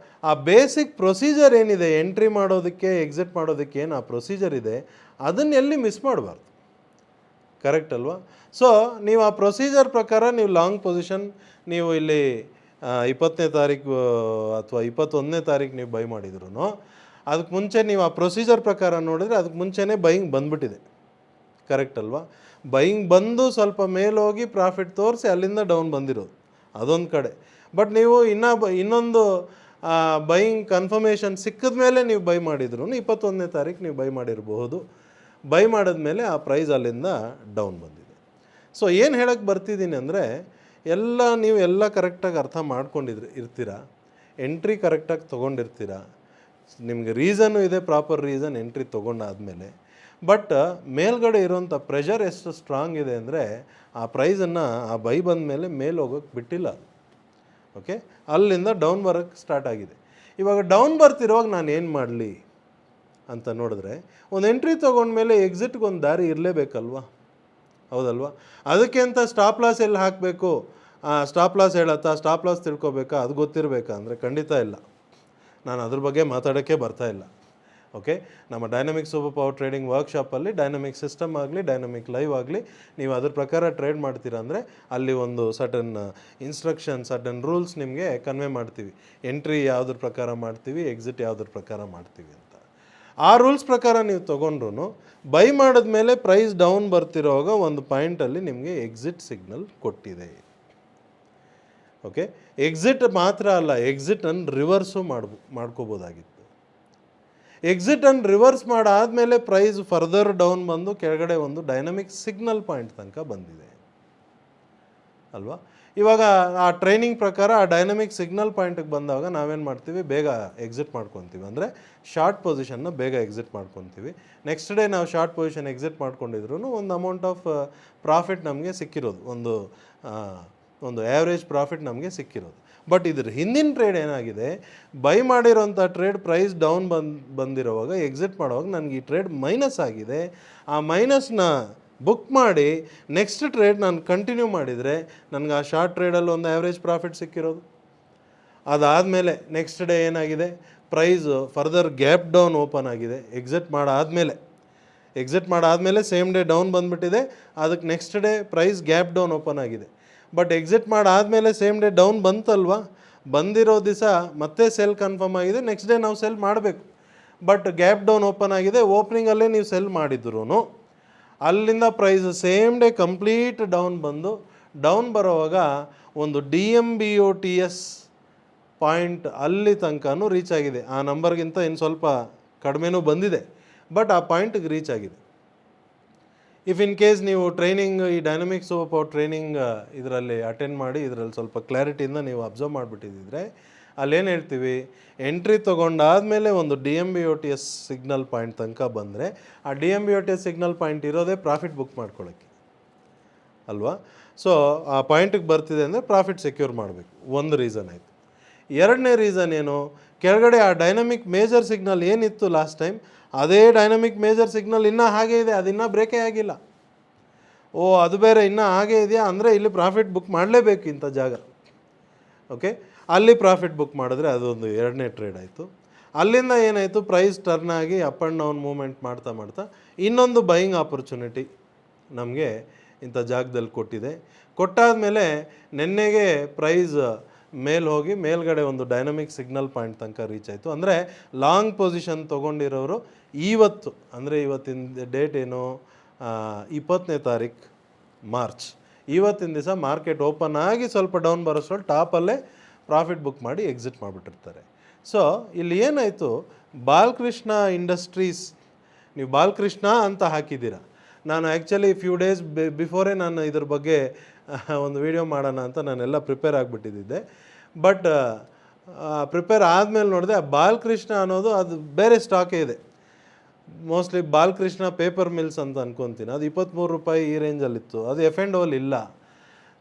ಆ ಬೇಸಿಕ್ ಪ್ರೊಸೀಜರ್ ಏನಿದೆ, ಎಂಟ್ರಿ ಮಾಡೋದಕ್ಕೆ ಎಕ್ಸಿಟ್ ಮಾಡೋದಕ್ಕೆ ಏನು ಆ ಪ್ರೊಸೀಜರ್ ಇದೆ, ಅದನ್ನು ಎಲ್ಲಿ ಮಿಸ್ ಮಾಡಬಾರ್ದು, ಕರೆಕ್ಟ್ ಅಲ್ವಾ? ಸೊ ನೀವು ಆ ಪ್ರೊಸೀಜರ್ ಪ್ರಕಾರ ನೀವು ಲಾಂಗ್ ಪೊಸಿಷನ್ ನೀವು ಇಲ್ಲಿ 20ನೇ ತಾರೀಕು ಅಥವಾ 21ನೇ ತಾರೀಕು ನೀವು ಬೈ ಮಾಡಿದ್ರು ಅದಕ್ಕೆ ಮುಂಚೆ ನೀವು ಆ ಪ್ರೊಸೀಜರ್ ಪ್ರಕಾರ ನೋಡಿದ್ರೆ ಅದಕ್ಕೆ ಮುಂಚೆನೇ ಬೈಯಿಂಗ್ ಬಂದ್ಬಿಟ್ಟಿದೆ. ಕರೆಕ್ಟ್ ಅಲ್ವಾ? ಬೈಯಿಂಗ್ ಬಂದು ಸ್ವಲ್ಪ ಮೇಲೋಗಿ ಪ್ರಾಫಿಟ್ ತೋರಿಸಿ ಅಲ್ಲಿಂದ ಡೌನ್ ಬಂದಿರೋದು ಅದೊಂದು ಕಡೆ. ಬಟ್ ನೀವು ಇನ್ನೊಂದು ಬೈಯಿಂಗ್ ಕನ್ಫರ್ಮೇಷನ್ ಸಿಕ್ಕಿದ ಮೇಲೆ ನೀವು ಬೈ ಮಾಡಿದ್ರು 21ನೇ ತಾರೀಕು ನೀವು ಬೈ ಮಾಡಿರಬಹುದು. ಬೈ ಮಾಡಿದ್ಮೇಲೆ ಆ ಪ್ರೈಸ್ ಅಲ್ಲಿಂದ ಡೌನ್ ಬಂದಿದೆ. ಸೊ ಏನು ಹೇಳಕ್ಕೆ ಬರ್ತಿದ್ದೀನಿ ಅಂದರೆ ನೀವು ಕರೆಕ್ಟಾಗಿ ಅರ್ಥ ಇರ್ತೀರ, ಎಂಟ್ರಿ ಕರೆಕ್ಟಾಗಿ ತೊಗೊಂಡಿರ್ತೀರ, ನಿಮಗೆ ರೀಸನ್ನು ಇದೆ, ಪ್ರಾಪರ್ ರೀಸನ್ ಎಂಟ್ರಿ ತೊಗೊಂಡಾದಮೇಲೆ. ಬಟ್ ಮೇಲ್ಗಡೆ ಇರೋಂಥ ಪ್ರೆಷರ್ ಎಷ್ಟು ಸ್ಟ್ರಾಂಗ್ ಇದೆ ಅಂದರೆ ಆ ಪ್ರೈಸನ್ನು ಆ ಬೈ ಬಂದ ಮೇಲೆ ಮೇಲೆ ಹೋಗೋಕ್ಕೆ ಬಿಟ್ಟಿಲ್ಲ. ಓಕೆ, ಅಲ್ಲಿಂದ ಡೌನ್ ಬರೋಕ್ಕೆ ಸ್ಟಾರ್ಟ್ ಆಗಿದೆ. ಇವಾಗ ಡೌನ್ ಬರ್ತಿರುವಾಗ ನಾನು ಏನು ಮಾಡಲಿ ಅಂತ ನೋಡಿದ್ರೆ, ಒಂದು ಎಂಟ್ರಿ ತೊಗೊಂಡ್ಮೇಲೆ ಎಕ್ಸಿಟ್ಗೆ ಒಂದು ದಾರಿ ಇರಲೇಬೇಕಲ್ವಾ? ಹೌದಲ್ವಾ? ಅದಕ್ಕೆ ಅಂತ ಸ್ಟಾಪ್ ಲಾಸ್ ಎಲ್ಲಿ ಹಾಕಬೇಕು, ಸ್ಟಾಪ್ ಲಾಸ್ ಸ್ಟಾಪ್ ಲಾಸ್ ತಿಳ್ಕೊಬೇಕಾ, ಅದು ಗೊತ್ತಿರಬೇಕಾ ಅಂದರೆ ಖಂಡಿತ ಇಲ್ಲ. ನಾನು ಅದ್ರ ಬಗ್ಗೆ ಮಾತಾಡೋಕ್ಕೆ ಬರ್ತಾಯಿಲ್ಲ. ಓಕೆ, ನಮ್ಮ ಡೈನಮಿಕ್ ಸೂಪರ್ ಪವರ್ ಟ್ರೇಡಿಂಗ್ ವರ್ಕ್ಶಾಪಲ್ಲಿ ಡೈನಮಿಕ್ ಸಿಸ್ಟಮ್ ಆಗಲಿ, ಡೈನಮಿಕ್ ಲೈವ್ ಆಗಲಿ, ನೀವು ಅದ್ರ ಪ್ರಕಾರ ಟ್ರೇಡ್ ಮಾಡ್ತೀರಾ ಅಂದರೆ ಅಲ್ಲಿ ಒಂದು ಸರ್ಟನ್ ಇನ್ಸ್ಟ್ರಕ್ಷನ್, ಸರ್ಟನ್ ರೂಲ್ಸ್ ನಿಮಗೆ ಕನ್ವೆ ಮಾಡ್ತೀವಿ. ಎಂಟ್ರಿ ಯಾವುದ್ರ ಪ್ರಕಾರ ಮಾಡ್ತೀವಿ, ಎಕ್ಸಿಟ್ ಯಾವುದ್ರ ಪ್ರಕಾರ ಮಾಡ್ತೀವಿ ಅಂತ. ಆ ರೂಲ್ಸ್ ಪ್ರಕಾರ ನೀವು ತೊಗೊಂಡ್ರು ಬೈ ಮಾಡಿದ್ಮೇಲೆ ಪ್ರೈಸ್ ಡೌನ್ ಬರ್ತಿರೋವಾಗ ಒಂದು ಪಾಯಿಂಟಲ್ಲಿ ನಿಮಗೆ ಎಕ್ಸಿಟ್ ಸಿಗ್ನಲ್ ಕೊಟ್ಟಿದೆ. ಓಕೆ, ಎಕ್ಸಿಟ್ ಮಾತ್ರ ಅಲ್ಲ, ಎಕ್ಸಿಟನ್ನು ರಿವರ್ಸು ಮಾಡ್ಕೋಬೋದಾಗಿತ್ತು. ಎಕ್ಸಿಟನ್ನು ರಿವರ್ಸ್ ಮಾಡಾದಮೇಲೆ ಪ್ರೈಸ್ ಫರ್ದರ್ ಡೌನ್ ಬಂದು ಕೆಳಗಡೆ ಒಂದು ಡೈನಮಿಕ್ ಸಿಗ್ನಲ್ ಪಾಯಿಂಟ್ ತನಕ ಬಂದಿದೆ ಅಲ್ವಾ? ಇವಾಗ ಆ ಟ್ರೈನಿಂಗ್ ಪ್ರಕಾರ ಆ ಡೈನಮಿಕ್ ಸಿಗ್ನಲ್ ಪಾಯಿಂಟಿಗೆ ಬಂದಾಗ ನಾವೇನು ಮಾಡ್ತೀವಿ, ಬೇಗ ಎಕ್ಸಿಟ್ ಮಾಡ್ಕೊತೀವಿ. ಅಂದರೆ ಶಾರ್ಟ್ ಪೊಸಿಷನ್ನ ಬೇಗ ಎಕ್ಸಿಟ್ ಮಾಡ್ಕೊತೀವಿ. ನೆಕ್ಸ್ಟ್ ಡೇ ನಾವು ಶಾರ್ಟ್ ಪೊಸಿಷನ್ ಎಕ್ಸಿಟ್ ಮಾಡ್ಕೊಂಡಿದ್ರು ಒಂದು ಅಮೌಂಟ್ ಆಫ್ ಪ್ರಾಫಿಟ್ ನಮಗೆ ಸಿಕ್ಕಿರೋದು, ಒಂದು ಆ್ಯಾವ್ರೇಜ್ ಪ್ರಾಫಿಟ್ ನಮಗೆ ಸಿಕ್ಕಿರೋದು. ಬಟ್ ಇದ್ರ ಹಿಂದಿನ ಟ್ರೇಡ್ ಏನಾಗಿದೆ, ಬೈ ಮಾಡಿರೋಂಥ ಟ್ರೇಡ್ ಪ್ರೈಸ್ ಡೌನ್ ಬಂದಿರೋವಾಗ ಎಕ್ಸಿಟ್ ಮಾಡುವಾಗ ನನಗೆ ಈ ಟ್ರೇಡ್ ಮೈನಸ್ ಆಗಿದೆ, ಆ ಮೈನಸ್ನ ಬುಕ್ ಮಾಡಿ ನೆಕ್ಸ್ಟ್ ಟ್ರೇಡ್ ನಾನು ಕಂಟಿನ್ಯೂ ಮಾಡಿದರೆ ನನಗೆ ಆ ಶಾರ್ಟ್ ಟ್ರೇಡಲ್ಲಿ ಒಂದು ಆ್ಯಾವ್ರೇಜ್ ಪ್ರಾಫಿಟ್ ಸಿಕ್ಕಿರೋದು. ಅದಾದಮೇಲೆ ನೆಕ್ಸ್ಟ್ ಡೇ ಏನಾಗಿದೆ, price further gap down open ಆಗಿದೆ. ಎಕ್ಸಿಟ್ ಮಾಡಾದಮೇಲೆ ಸೇಮ್ ಡೇ ಡೌನ್ ಬಂದುಬಿಟ್ಟಿದೆ, ಅದಕ್ಕೆ next day price gap down open ಆಗಿದೆ. ಬಟ್ ಎಕ್ಸಿಟ್ ಮಾಡಾದಮೇಲೆ ಸೇಮ್ ಡೇ ಡೌನ್ ಬಂತಲ್ವಾ, ಬಂದಿರೋ ದಿವಸ ಮತ್ತೆ ಸೆಲ್ ಕನ್ಫರ್ಮ್ ಆಗಿದೆ, ನೆಕ್ಸ್ಟ್ ಡೇ ನಾವು ಸೆಲ್ ಮಾಡಬೇಕು. ಬಟ್ ಗ್ಯಾಪ್ ಡೌನ್ ಓಪನ್ ಆಗಿದೆ, ಓಪನಿಂಗಲ್ಲೇ ನೀವು ಸೆಲ್ ಮಾಡಿದ್ರು ಅಲ್ಲಿಂದ price same day complete down ಬರೋವಾಗ ಒಂದು DMBOTS ಪಾಯಿಂಟ್ ಅಲ್ಲಿ ತನಕನೂ ರೀಚ್ ಆಗಿದೆ. ಆ ನಂಬರ್ಗಿಂತ ಇನ್ನು ಸ್ವಲ್ಪ ಕಡಿಮೆನೂ ಬಂದಿದೆ, ಬಟ್ ಆ ಪಾಯಿಂಟಿಗೆ ರೀಚ್ ಆಗಿದೆ. ಇಫ್ ಇನ್ ಕೇಸ್ ನೀವು ಟ್ರೈನಿಂಗ್, ಈ ಡೈನಮಿಕ್ ಸೂಪರ್ ಪವರ್ ಟ್ರೈನಿಂಗ್ ಇದರಲ್ಲಿ ಅಟೆಂಡ್ ಮಾಡಿ ಇದರಲ್ಲಿ ಸ್ವಲ್ಪ ಕ್ಲಾರಿಟಿಯಿಂದ ನೀವು ಅಬ್ಸರ್ವ್ ಮಾಡಿಬಿಟ್ಟಿದ್ದರೆ ಅಲ್ಲೇನು ಹೇಳ್ತೀವಿ, ಎಂಟ್ರಿ ತೊಗೊಂಡಾದಮೇಲೆ ಒಂದು DMBOTS ಸಿಗ್ನಲ್ ಪಾಯಿಂಟ್ ತನಕ ಬಂದರೆ ಆ DMBOTS ಸಿಗ್ನಲ್ ಪಾಯಿಂಟ್ ಇರೋದೇ ಪ್ರಾಫಿಟ್ ಬುಕ್ ಮಾಡ್ಕೊಳ್ಳೋಕ್ಕೆ ಅಲ್ವಾ? ಸೊ ಆ ಪಾಯಿಂಟಿಗೆ ಬರ್ತಿದೆ ಅಂದರೆ ಪ್ರಾಫಿಟ್ ಸೆಕ್ಯೂರ್ ಮಾಡಬೇಕು, ಒಂದು ರೀಸನ್ ಆಯಿತು. ಎರಡನೇ ರೀಸನ್ ಏನು, ಕೆಳಗಡೆ ಆ ಡೈನಮಿಕ್ ಮೇಜರ್ ಸಿಗ್ನಲ್ ಏನಿತ್ತು ಲಾಸ್ಟ್ ಟೈಮ್, ಅದೇ ಡೈನಮಿಕ್ ಮೇಜರ್ ಸಿಗ್ನಲ್ ಇನ್ನೂ ಹಾಗೇ ಇದೆ, ಅದು ಇನ್ನೂ ಬ್ರೇಕೇ ಆಗಿಲ್ಲ. ಅದು ಬೇರೆ ಇನ್ನೂ ಹಾಗೇ ಇದೆಯಾ ಅಂದರೆ ಇಲ್ಲಿ ಪ್ರಾಫಿಟ್ ಬುಕ್ ಮಾಡಲೇಬೇಕು ಇಂಥ ಜಾಗ. ಓಕೆ, ಅಲ್ಲಿ ಪ್ರಾಫಿಟ್ ಬುಕ್ ಮಾಡಿದ್ರೆ ಅದೊಂದು ಎರಡನೇ ಟ್ರೇಡ್ ಆಯಿತು. ಅಲ್ಲಿಂದ ಏನಾಯಿತು, ಪ್ರೈಸ್ ಟರ್ನ್ ಆಗಿ ಅಪ್ ಆ್ಯಂಡ್ ಡೌನ್ ಮೂವ್ಮೆಂಟ್ ಮಾಡ್ತಾ ಇನ್ನೊಂದು ಬೈಯಿಂಗ್ ಆಪರ್ಚುನಿಟಿ ನಮಗೆ ಇಂಥ ಜಾಗದಲ್ಲಿ ಕೊಟ್ಟಾದಮೇಲೆ ನೆನ್ನೆಗೆ ಪ್ರೈಸ್ ಹೋಗಿ ಮೇಲ್ಗಡೆ ಒಂದು ಡೈನಮಿಕ್ ಸಿಗ್ನಲ್ ಪಾಯಿಂಟ್ ತನಕ ರೀಚ್ ಆಯಿತು. ಅಂದರೆ ಲಾಂಗ್ ಪೊಸಿಷನ್ ತೊಗೊಂಡಿರೋರು ಇವತ್ತು, ಅಂದರೆ ಇವತ್ತಿನ ಡೇಟ್ ಏನು, 20ನೇ ತಾರೀಕು ಮಾರ್ಚ್, ಇವತ್ತಿನ ದಿವಸ ಮಾರ್ಕೆಟ್ ಓಪನ್ ಆಗಿ ಸ್ವಲ್ಪ ಡೌನ್ ಬರೋಷ್ಟರಲ್ಲಿ ಟಾಪಲ್ಲೇ ಪ್ರಾಫಿಟ್ ಬುಕ್ ಮಾಡಿ ಎಕ್ಸಿಟ್ ಮಾಡಿಬಿಟ್ಟಿರ್ತಾರೆ. ಸೊ ಇಲ್ಲಿ ಏನಾಯಿತು, ಬಾಲಕೃಷ್ಣ ಇಂಡಸ್ಟ್ರೀಸ್, ನೀವು ಬಾಲಕೃಷ್ಣ ಅಂತ ಹಾಕಿದ್ದೀರಾ. ನಾನು ಆ್ಯಕ್ಚುಲಿ ಫ್ಯೂ ಡೇಸ್ ಬಿಫೋರೇ ನಾನು ಇದ್ರ ಬಗ್ಗೆ ಒಂದು ವಿಡಿಯೋ ಮಾಡೋಣ ಅಂತ ನಾನೆಲ್ಲ ಪ್ರಿಪೇರ್ ಆಗಿಬಿಟ್ಟಿದ್ದೆ. ಬಟ್ ಪ್ರಿಪೇರ್ ಆದಮೇಲೆ ನೋಡಿದೆ ಆ ಬಾಲಕೃಷ್ಣ ಅನ್ನೋದು ಅದು ಬೇರೆ ಸ್ಟಾಕೇ ಇದೆ. ಮೋಸ್ಟ್ಲಿ ಬಾಲಕೃಷ್ಣ ಪೇಪರ್ ಮಿಲ್ಸ್ ಅಂತ ಅನ್ಕೊತೀನಿ, ಅದು 23 ರೂಪಾಯಿ ಈ ರೇಂಜಲ್ಲಿತ್ತು. ಅದು ಎಫ್ ಆ್ಯಂಡ್ ಓಲ್ ಇಲ್ಲ.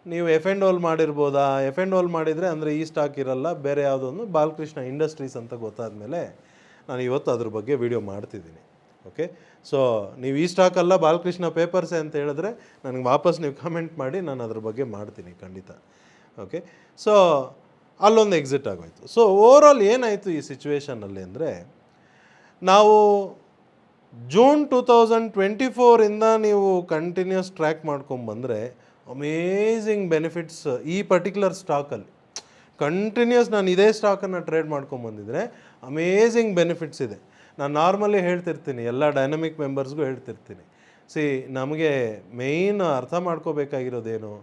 ನೀವು ಎಫ್ ಆ್ಯಂಡ್ ಓಲ್ ಮಾಡಿರ್ಬೋದಾ, ಎಫ್ ಆ್ಯಂಡ್ ಓಲ್ ಮಾಡಿದರೆ ಅಂದರೆ ಈ ಸ್ಟಾಕ್ ಇರಲ್ಲ, ಬೇರೆ ಯಾವುದೊಂದು ಬಾಲಕೃಷ್ಣ ಇಂಡಸ್ಟ್ರೀಸ್ ಅಂತ ಗೊತ್ತಾದಮೇಲೆ ನಾನು ಇವತ್ತು ಅದ್ರ ಬಗ್ಗೆ ವಿಡಿಯೋ ಮಾಡ್ತಿದ್ದೀನಿ. ಓಕೆ, ಸೊ ನೀವು ಈ ಸ್ಟಾಕಲ್ಲ ಬಾಲಕೃಷ್ಣ ಪೇಪರ್ಸೇ ಅಂತ ಹೇಳಿದ್ರೆ ನನಗೆ ವಾಪಸ್ ನೀವು ಕಮೆಂಟ್ ಮಾಡಿ, ನಾನು ಅದ್ರ ಬಗ್ಗೆ ಮಾಡ್ತೀನಿ ಖಂಡಿತ. ಓಕೆ, ಸೊ ಅಲ್ಲೊಂದು ಎಕ್ಸಿಟ್ ಆಗೋಯ್ತು. ಸೊ ಓವರಾಲ್ ಏನಾಯಿತು ಈ ಸಿಚುವೇಷನಲ್ಲಿ ಅಂದರೆ, ನಾವು ಜೂನ್ 2024ಇಂದ ನೀವು ಕಂಟಿನ್ಯೂಸ್ ಟ್ರ್ಯಾಕ್ ಮಾಡ್ಕೊಂಬಂದರೆ ಅಮೇಝಿಂಗ್ ಬೆನಿಫಿಟ್ಸ್ ಈ ಪರ್ಟಿಕ್ಯುಲರ್ ಸ್ಟಾಕಲ್ಲಿ. ಕಂಟಿನ್ಯೂಸ್ ನಾನು ಇದೇ ಸ್ಟಾಕನ್ನು ಟ್ರೇಡ್ ಮಾಡ್ಕೊಂಬಂದಿದ್ರೆ ಅಮೇಝಿಂಗ್ ಬೆನಿಫಿಟ್ಸ್ ಇದೆ. ನಾನು ನಾರ್ಮಲಿ ಹೇಳ್ತಿರ್ತೀನಿ, ಎಲ್ಲ ಡೈನಮಿಕ್ ಮೆಂಬರ್ಸ್ಗೂ ಹೇಳ್ತಿರ್ತೀನಿ, ನಮಗೆ ಮೇಯ್ನ್ ಅರ್ಥ ಮಾಡ್ಕೋಬೇಕಾಗಿರೋದೇನು,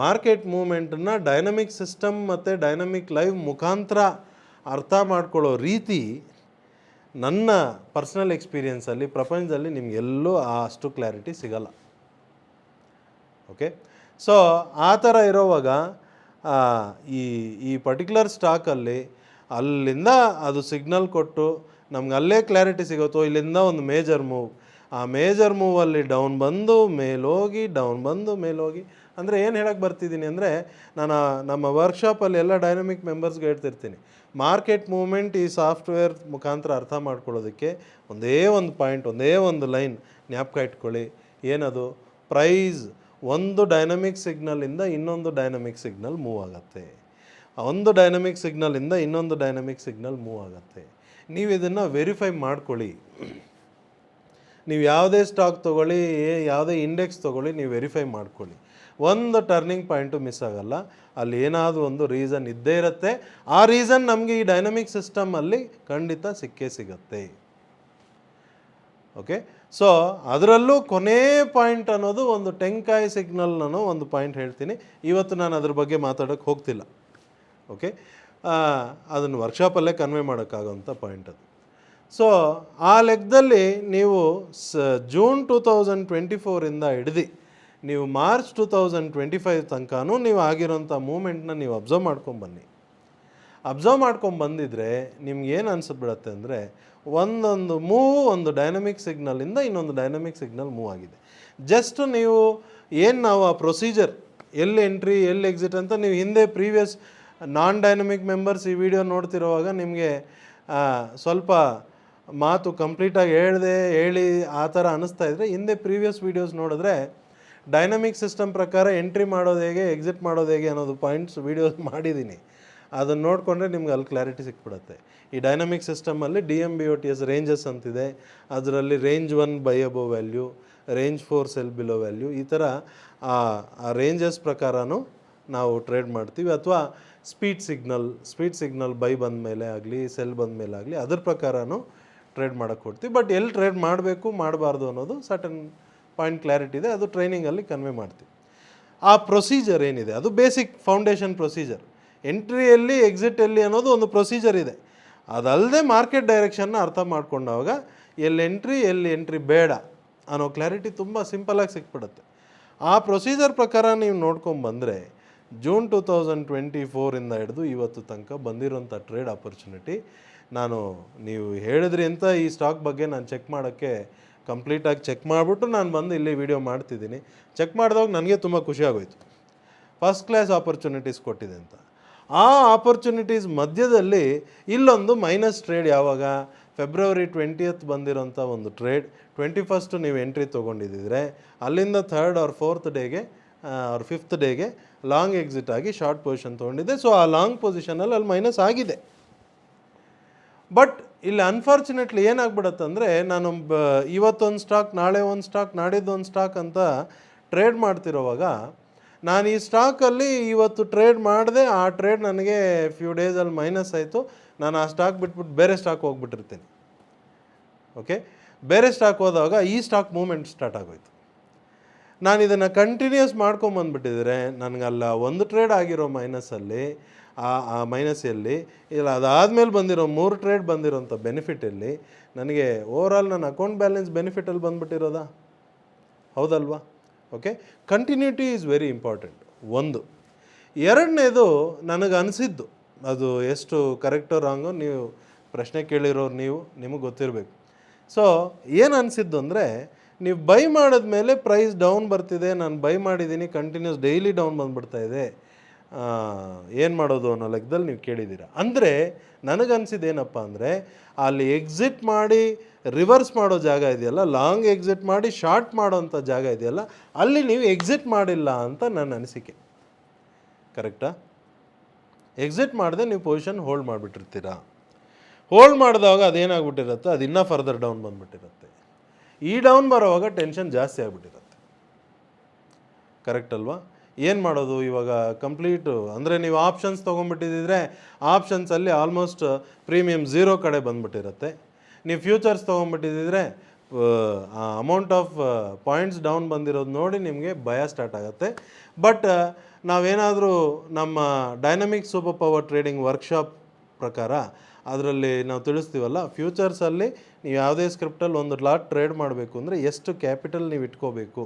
ಮಾರ್ಕೆಟ್ ಮೂಮೆಂಟನ್ನು ಡೈನಮಿಕ್ ಸಿಸ್ಟಮ್ ಮತ್ತು ಡೈನಮಿಕ್ ಲೈವ್ ಮುಖಾಂತರ ಅರ್ಥ ಮಾಡ್ಕೊಳ್ಳೋ ರೀತಿ ನನ್ನ ಪರ್ಸ್ನಲ್ ಎಕ್ಸ್ಪೀರಿಯೆನ್ಸಲ್ಲಿ ಪ್ರಪಂಚದಲ್ಲಿ ನಿಮಗೆಲ್ಲೂ ಅಷ್ಟು ಕ್ಲಾರಿಟಿ ಸಿಗಲ್ಲ. ಓಕೆ, ಸೊ ಆ ಥರ ಇರೋವಾಗ ಈ ಪರ್ಟಿಕ್ಯುಲರ್ ಸ್ಟಾಕಲ್ಲಿ ಅಲ್ಲಿಂದ ಅದು ಸಿಗ್ನಲ್ ಕೊಟ್ಟು ನಮ್ಗೆ ಅಲ್ಲೇ ಕ್ಲಾರಿಟಿ ಸಿಗುತ್ತೋ, ಇಲ್ಲಿಂದ ಒಂದು ಮೇಜರ್ ಮೂವ್, ಆ ಮೇಜರ್ ಮೂವಲ್ಲಿ ಡೌನ್ ಬಂದು ಮೇಲೋಗಿ, ಡೌನ್ ಬಂದು ಮೇಲೋಗಿ. ಅಂದರೆ ಏನು ಹೇಳಕ್ಕೆ ಬರ್ತಿದ್ದೀನಿ ಅಂದರೆ, ನಾನು ನಮ್ಮ ವರ್ಕ್ಶಾಪಲ್ಲಿ ಎಲ್ಲ ಡೈನಮಿಕ್ ಮೆಂಬರ್ಸ್ಗೆ ಹೇಳ್ತಿರ್ತೀನಿ, ಮಾರ್ಕೆಟ್ ಮೂವ್ಮೆಂಟ್ ಈ ಸಾಫ್ಟ್ವೇರ್ ಮುಖಾಂತರ ಅರ್ಥ ಮಾಡ್ಕೊಳ್ಳೋದಕ್ಕೆ ಒಂದೇ ಒಂದು ಪಾಯಿಂಟ್, ಒಂದೇ ಒಂದು ಲೈನ್ ಜ್ಞಾಪಕ ಇಟ್ಕೊಳ್ಳಿ. ಏನದು? ಪ್ರೈಸ್ ಒಂದು ಡೈನಮಿಕ್ ಸಿಗ್ನಲಿಂದ ಇನ್ನೊಂದು ಡೈನಮಿಕ್ ಸಿಗ್ನಲ್ ಮೂವ್ ಆಗುತ್ತೆ, ಒಂದು ಡೈನಮಿಕ್ ಸಿಗ್ನಲಿಂದ ಇನ್ನೊಂದು ಡೈನಮಿಕ್ ಸಿಗ್ನಲ್ ಮೂವ್ ಆಗುತ್ತೆ. ನೀವು ಇದನ್ನು ವೆರಿಫೈ ಮಾಡ್ಕೊಳ್ಳಿ. ನೀವು ಯಾವುದೇ ಸ್ಟಾಕ್ ತೊಗೊಳ್ಳಿ, ಯಾವುದೇ ಇಂಡೆಕ್ಸ್ ತೊಗೊಳ್ಳಿ, ನೀವು ವೆರಿಫೈ ಮಾಡ್ಕೊಳ್ಳಿ. ಒಂದು ಟರ್ನಿಂಗ್ ಪಾಯಿಂಟು ಮಿಸ್ ಆಗಲ್ಲ. ಅಲ್ಲಿ ಏನಾದರೂ ಒಂದು ರೀಸನ್ ಇದ್ದೇ ಇರುತ್ತೆ. ಆ ರೀಸನ್ ನಮಗೆ ಈ ಡೈನಮಿಕ್ ಸಿಸ್ಟಮಲ್ಲಿ ಖಂಡಿತ ಸಿಕ್ಕೇ ಸಿಗುತ್ತೆ. ಓಕೆ, ಸೊ ಅದರಲ್ಲೂ ಕೊನೆ ಪಾಯಿಂಟ್ ಅನ್ನೋದು ಒಂದು ಟೆಂಕಾಯಿ ಸಿಗ್ನಲ್ ಅನ್ನೋ ಒಂದು ಪಾಯಿಂಟ್ ಹೇಳ್ತೀನಿ. ಇವತ್ತು ನಾನು ಅದ್ರ ಬಗ್ಗೆ ಮಾತಾಡೋಕ್ಕೆ ಹೋಗ್ತಿಲ್ಲ. ಓಕೆ, ಅದನ್ನು ವರ್ಕ್ಶಾಪಲ್ಲೇ ಕನ್ವೆ ಮಾಡೋಕ್ಕಾಗೋಂಥ ಪಾಯಿಂಟ್ ಅದು. ಸೊ ಆ ಲೆಕ್ಕದಲ್ಲಿ ನೀವು ಜೂನ್ 2024ಇಂದ ಹಿಡ್ದು ನೀವು ಮಾರ್ಚ್ 2025 ತನಕನೂ ನೀವು ಆಗಿರೋಂಥ ಮೂಮೆಂಟ್ನ ನೀವು ಅಬ್ಸರ್ವ್ ಮಾಡ್ಕೊಂಬನ್ನಿ. ಅಬ್ಸರ್ವ್ ಮಾಡ್ಕೊಂಬಂದಿದ್ರೆ ನಿಮ್ಗೇನು ಅನಿಸ್ಬಿಡತ್ತೆ ಅಂದರೆ, ಒಂದೊಂದು ಮೂವ್ ಒಂದು ಡೈನಮಿಕ್ ಸಿಗ್ನಲಿಂದ ಇನ್ನೊಂದು ಡೈನಮಿಕ್ ಸಿಗ್ನಲ್ ಮೂವ್ ಆಗಿದೆ. ಜಸ್ಟ್ ನೀವು ನಾವು ಆ ಪ್ರೊಸೀಜರ್ ಎಲ್ಲಿ ಎಂಟ್ರಿ ಎಲ್ಲಿ ಎಕ್ಸಿಟ್ ಅಂತ ನೀವು ಹಿಂದೆ ಪ್ರೀವಿಯಸ್ ನಾನ್ ಡೈನಮಿಕ್ ಮೆಂಬರ್ಸ್ ಈ ವಿಡಿಯೋ ನೋಡ್ತಿರೋವಾಗ ನಿಮಗೆ ಸ್ವಲ್ಪ ಮಾತು ಕಂಪ್ಲೀಟಾಗಿ ಹೇಳಿ ಆ ಥರ ಅನ್ನಿಸ್ತಾ ಇದ್ದರೆ, ಹಿಂದೆ ಪ್ರೀವಿಯಸ್ ವೀಡಿಯೋಸ್ ನೋಡಿದ್ರೆ ಡೈನಮಿಕ್ ಸಿಸ್ಟಮ್ ಪ್ರಕಾರ ಎಂಟ್ರಿ ಮಾಡೋದು ಹೇಗೆ, ಎಕ್ಸಿಟ್ ಮಾಡೋದು ಹೇಗೆ ಅನ್ನೋದು ಪಾಯಿಂಟ್ಸ್ ವೀಡಿಯೋಸ್ ಮಾಡಿದ್ದೀನಿ. ಅದನ್ನು ನೋಡಿಕೊಂಡ್ರೆ ನಿಮ್ಗೆ ಅಲ್ಲಿ ಕ್ಲಾರಿಟಿ ಸಿಕ್ಬಿಡುತ್ತೆ. ಈ ಡೈನಮಿಕ್ ಸಿಸ್ಟಮಲ್ಲಿ DMBOTS ರೇಂಜಸ್ ಅಂತಿದೆ. ಅದರಲ್ಲಿ range 1 by above value, range 4 cell below value, ಈ ಥರ ಆ ರೇಂಜಸ್ ಪ್ರಕಾರನೂ ನಾವು ಟ್ರೇಡ್ ಮಾಡ್ತೀವಿ. ಅಥವಾ ಸ್ಪೀಡ್ ಸಿಗ್ನಲ್ ಬೈ ಬಂದ ಮೇಲೆ ಆಗಲಿ, ಸೆಲ್ ಬಂದ ಮೇಲೆ ಆಗಲಿ, ಅದ್ರ ಪ್ರಕಾರನೂ ಟ್ರೇಡ್ ಮಾಡೋಕ್ಕೆ ಕೊಡ್ತೀವಿ. ಬಟ್ ಎಲ್ಲಿ ಟ್ರೇಡ್ ಮಾಡಬೇಕು ಮಾಡಬಾರ್ದು ಅನ್ನೋದು ಸರ್ಟನ್ ಪಾಯಿಂಟ್ ಕ್ಲಾರಿಟಿ ಇದೆ. ಅದು ಟ್ರೈನಿಂಗಲ್ಲಿ ಕನ್ವೆ ಮಾಡ್ತೀವಿ. ಆ ಪ್ರೊಸೀಜರ್ ಏನಿದೆ ಅದು ಬೇಸಿಕ್ ಫೌಂಡೇಶನ್ ಪ್ರೊಸೀಜರ್. ಎಂಟ್ರಿಯಲ್ಲಿ ಎಕ್ಸಿಟಲ್ಲಿ ಅನ್ನೋದು ಒಂದು ಪ್ರೊಸೀಜರ್ ಇದೆ. ಅದಲ್ಲದೆ ಮಾರ್ಕೆಟ್ ಡೈರೆಕ್ಷನ್ನ ಅರ್ಥ ಮಾಡ್ಕೊಂಡಾಗ ಎಲ್ಲಿ ಎಂಟ್ರಿ ಬೇಡ ಅನ್ನೋ ಕ್ಲಾರಿಟಿ ತುಂಬ ಸಿಂಪಲಾಗಿ ಸಿಕ್ಬಿಡುತ್ತೆ. ಆ ಪ್ರೊಸೀಜರ್ ಪ್ರಕಾರ ನೀವು ನೋಡ್ಕೊಂಬಂದರೆ ಜೂನ್ 2024ಇಂದ ಹಿಡಿದು ಇವತ್ತು ತನಕ ಬಂದಿರೋಂಥ ಟ್ರೇಡ್ ಆಪರ್ಚುನಿಟಿ, ನೀವು ಹೇಳಿದ್ರಿ ಅಂತ ಈ ಸ್ಟಾಕ್ ಬಗ್ಗೆ ನಾನು ಚೆಕ್ ಮಾಡೋಕ್ಕೆ ಕಂಪ್ಲೀಟಾಗಿ ಚೆಕ್ ಮಾಡಿಬಿಟ್ಟು ನಾನು ಬಂದು ಇಲ್ಲಿ ವಿಡಿಯೋ ಮಾಡ್ತಿದ್ದೀನಿ. ಚೆಕ್ ಮಾಡಿದಾಗ ನನಗೆ ತುಂಬ ಖುಷಿ ಆಗೋಯ್ತು. ಫಸ್ಟ್ ಕ್ಲಾಸ್ ಆಪರ್ಚುನಿಟೀಸ್ ಕೊಟ್ಟಿದೆ ಅಂತ. ಆ ಆಪರ್ಚುನಿಟೀಸ್ ಮಧ್ಯದಲ್ಲಿ ಇಲ್ಲೊಂದು ಮೈನಸ್ ಟ್ರೇಡ್, ಯಾವಾಗ ಫೆಬ್ರವರಿ 20th ಬಂದಿರೋಂಥ ಒಂದು ಟ್ರೇಡ್, 21st ನೀವು ಎಂಟ್ರಿ ತೊಗೊಂಡಿದ್ದಿದ್ರೆ ಅಲ್ಲಿಂದ 3rd or 4th ಡೇಗೆ or 5th ಡೇಗೆ ಲಾಂಗ್ ಎಕ್ಸಿಟ್ ಆಗಿ ಶಾರ್ಟ್ ಪೊಸಿಷನ್ ತೊಗೊಂಡಿದ್ದೆ. ಸೊ ಆ ಲಾಂಗ್ ಪೊಸಿಷನಲ್ಲಿ ಅಲ್ಲಿ ಮೈನಸ್ ಆಗಿದೆ. ಬಟ್ ಇಲ್ಲಿ ಅನ್ಫಾರ್ಚುನೇಟ್ಲಿ ಏನಾಗ್ಬಿಡತ್ತೆ ಅಂದರೆ, ನಾನು ಇವತ್ತೊಂದು ಸ್ಟಾಕ್, ನಾಳೆ ಒಂದು ಸ್ಟಾಕ್, ನಾಡಿದ್ದೊಂದು ಸ್ಟಾಕ್ ಅಂತ ಟ್ರೇಡ್ ಮಾಡ್ತಿರೋವಾಗ ನಾನು ಈ ಸ್ಟಾಕಲ್ಲಿ ಇವತ್ತು ಟ್ರೇಡ್ ಮಾಡಿದೆ, ಆ ಟ್ರೇಡ್ ನನಗೆ ಫ್ಯೂ ಡೇಸಲ್ಲಿ ಮೈನಸ್ ಆಯಿತು. ನಾನು ಆ ಸ್ಟಾಕ್ ಬಿಟ್ಬಿಟ್ಟು ಬೇರೆ ಸ್ಟಾಕ್ ಹೋಗ್ಬಿಟ್ಟಿರ್ತೀನಿ. ಓಕೆ, ಬೇರೆ ಸ್ಟಾಕ್ ಹೋದಾಗ ಈ ಸ್ಟಾಕ್ ಮೂವ್ಮೆಂಟ್ ಸ್ಟಾರ್ಟ್ ಆಗೋಯ್ತು. ನಾನು ಇದನ್ನು ಕಂಟಿನ್ಯೂಸ್ ಮಾಡ್ಕೊಂಬಂದ್ಬಿಟ್ಟಿದ್ರೆ ನನಗಲ್ಲ ಒಂದು ಟ್ರೇಡ್ ಆಗಿರೋ ಮೈನಸ್ಸಲ್ಲಿ, ಆ ಮೈನಸ್ಸಲ್ಲಿ ಇಲ್ಲ ಅದಾದಮೇಲೆ ಬಂದಿರೋ 3 ಟ್ರೇಡ್ ಬಂದಿರೋಂಥ ಬೆನಿಫಿಟಲ್ಲಿ ನನಗೆ ಓವರಾಲ್ ನನ್ನ ಅಕೌಂಟ್ ಬ್ಯಾಲೆನ್ಸ್ ಬೆನಿಫಿಟಲ್ಲಿ ಬಂದುಬಿಟ್ಟಿರೋದಾ? ಹೌದಲ್ವಾ? Okay, continuity is very important. ಒಂದು. ಎರಡನೇದು ನನಗೆ ಅನಿಸಿದ್ದು, ಅದು ಎಷ್ಟು ಕರೆಕ್ಟೋ ರಾಂಗೋ ನೀವು ಪ್ರಶ್ನೆ ಕೇಳಿರೋರು ನಿಮಗೆ ಗೊತ್ತಿರಬೇಕು. ಸೊ ಏನು ಅನಿಸಿದ್ದು ಅಂದರೆ, ನೀವು ಬೈ ಮಾಡಿದ್ಮೇಲೆ ಪ್ರೈಸ್ ಡೌನ್ ಬರ್ತಿದೆ, ನಾನು ಬೈ ಮಾಡಿದ್ದೀನಿ, ಕಂಟಿನ್ಯೂಸ್ ಡೈಲಿ ಡೌನ್ ಬಂದುಬಿಡ್ತಾ ಇದೆ, ಏನು ಮಾಡೋದು ಅನ್ನೋ ಲೆಕ್ಕದಲ್ಲಿ ನೀವು ಕೇಳಿದ್ದೀರಾ. ಅಂದರೆ ನನಗನ್ಸಿದ್ದೇನಪ್ಪ ಅಂದರೆ, ಅಲ್ಲಿ ಎಕ್ಸಿಟ್ ಮಾಡಿ ರಿವರ್ಸ್ ಮಾಡೋ ಜಾಗ ಇದೆಯಲ್ಲ, ಲಾಂಗ್ ಎಕ್ಸಿಟ್ ಮಾಡಿ ಶಾರ್ಟ್ ಮಾಡೋಂಥ ಜಾಗ ಇದೆಯಲ್ಲ, ಅಲ್ಲಿ ನೀವು ಎಕ್ಸಿಟ್ ಮಾಡಿಲ್ಲ ಅಂತ ನನ್ನ ಅನಿಸಿಕೆ. ಕರೆಕ್ಟಾ? ಎಕ್ಸಿಟ್ ಮಾಡದೆ ನೀವು ಪೊಸಿಷನ್ ಹೋಲ್ಡ್ ಮಾಡಿಬಿಟ್ಟಿರ್ತೀರಾ. ಹೋಲ್ಡ್ ಮಾಡಿದಾಗ ಅದೇನಾಗ್ಬಿಟ್ಟಿರುತ್ತೆ, ಅದು ಇನ್ನೂ ಫರ್ದರ್ ಡೌನ್ ಬಂದುಬಿಟ್ಟಿರುತ್ತೆ. ಈ ಡೌನ್ ಬರೋವಾಗ ಟೆನ್ಷನ್ ಜಾಸ್ತಿ ಆಗಿಬಿಟ್ಟಿರುತ್ತೆ. ಕರೆಕ್ಟ್ ಅಲ್ವಾ? ಏನು ಮಾಡೋದು ಇವಾಗ? ಕಂಪ್ಲೀಟು ಅಂದರೆ ನೀವು ಆಪ್ಷನ್ಸ್ ತೊಗೊಂಡ್ಬಿಟ್ಟಿದ್ದರೆ ಆಪ್ಷನ್ಸಲ್ಲಿ ಆಲ್ಮೋಸ್ಟ್ ಪ್ರೀಮಿಯಮ್ 0 ಕಡೆ ಬಂದುಬಿಟ್ಟಿರುತ್ತೆ. ನೀವು ಫ್ಯೂಚರ್ಸ್ ತೊಗೊಂಡ್ಬಿಟ್ಟಿದ್ದರೆ ಆ ಅಮೌಂಟ್ ಆಫ್ ಪಾಯಿಂಟ್ಸ್ ಡೌನ್ ಬಂದಿರೋದು ನೋಡಿ ನಿಮಗೆ ಭಯ ಸ್ಟಾರ್ಟ್ ಆಗುತ್ತೆ. ಬಟ್ ನಾವೇನಾದರೂ ನಮ್ಮ dynamic super power trading workshop ಪ್ರಕಾರ ಅದರಲ್ಲಿ ನಾವು ತಿಳಿಸ್ತೀವಲ್ಲ, ಫ್ಯೂಚರ್ಸಲ್ಲಿ ನೀವು ಯಾವುದೇ ಸ್ಕ್ರಿಪ್ಟಲ್ಲಿ ಒಂದು ಲಾಟ್ ಟ್ರೇಡ್ ಮಾಡಬೇಕು ಅಂದರೆ ಎಷ್ಟು ಕ್ಯಾಪಿಟಲ್ ನೀವು ಇಟ್ಕೋಬೇಕು,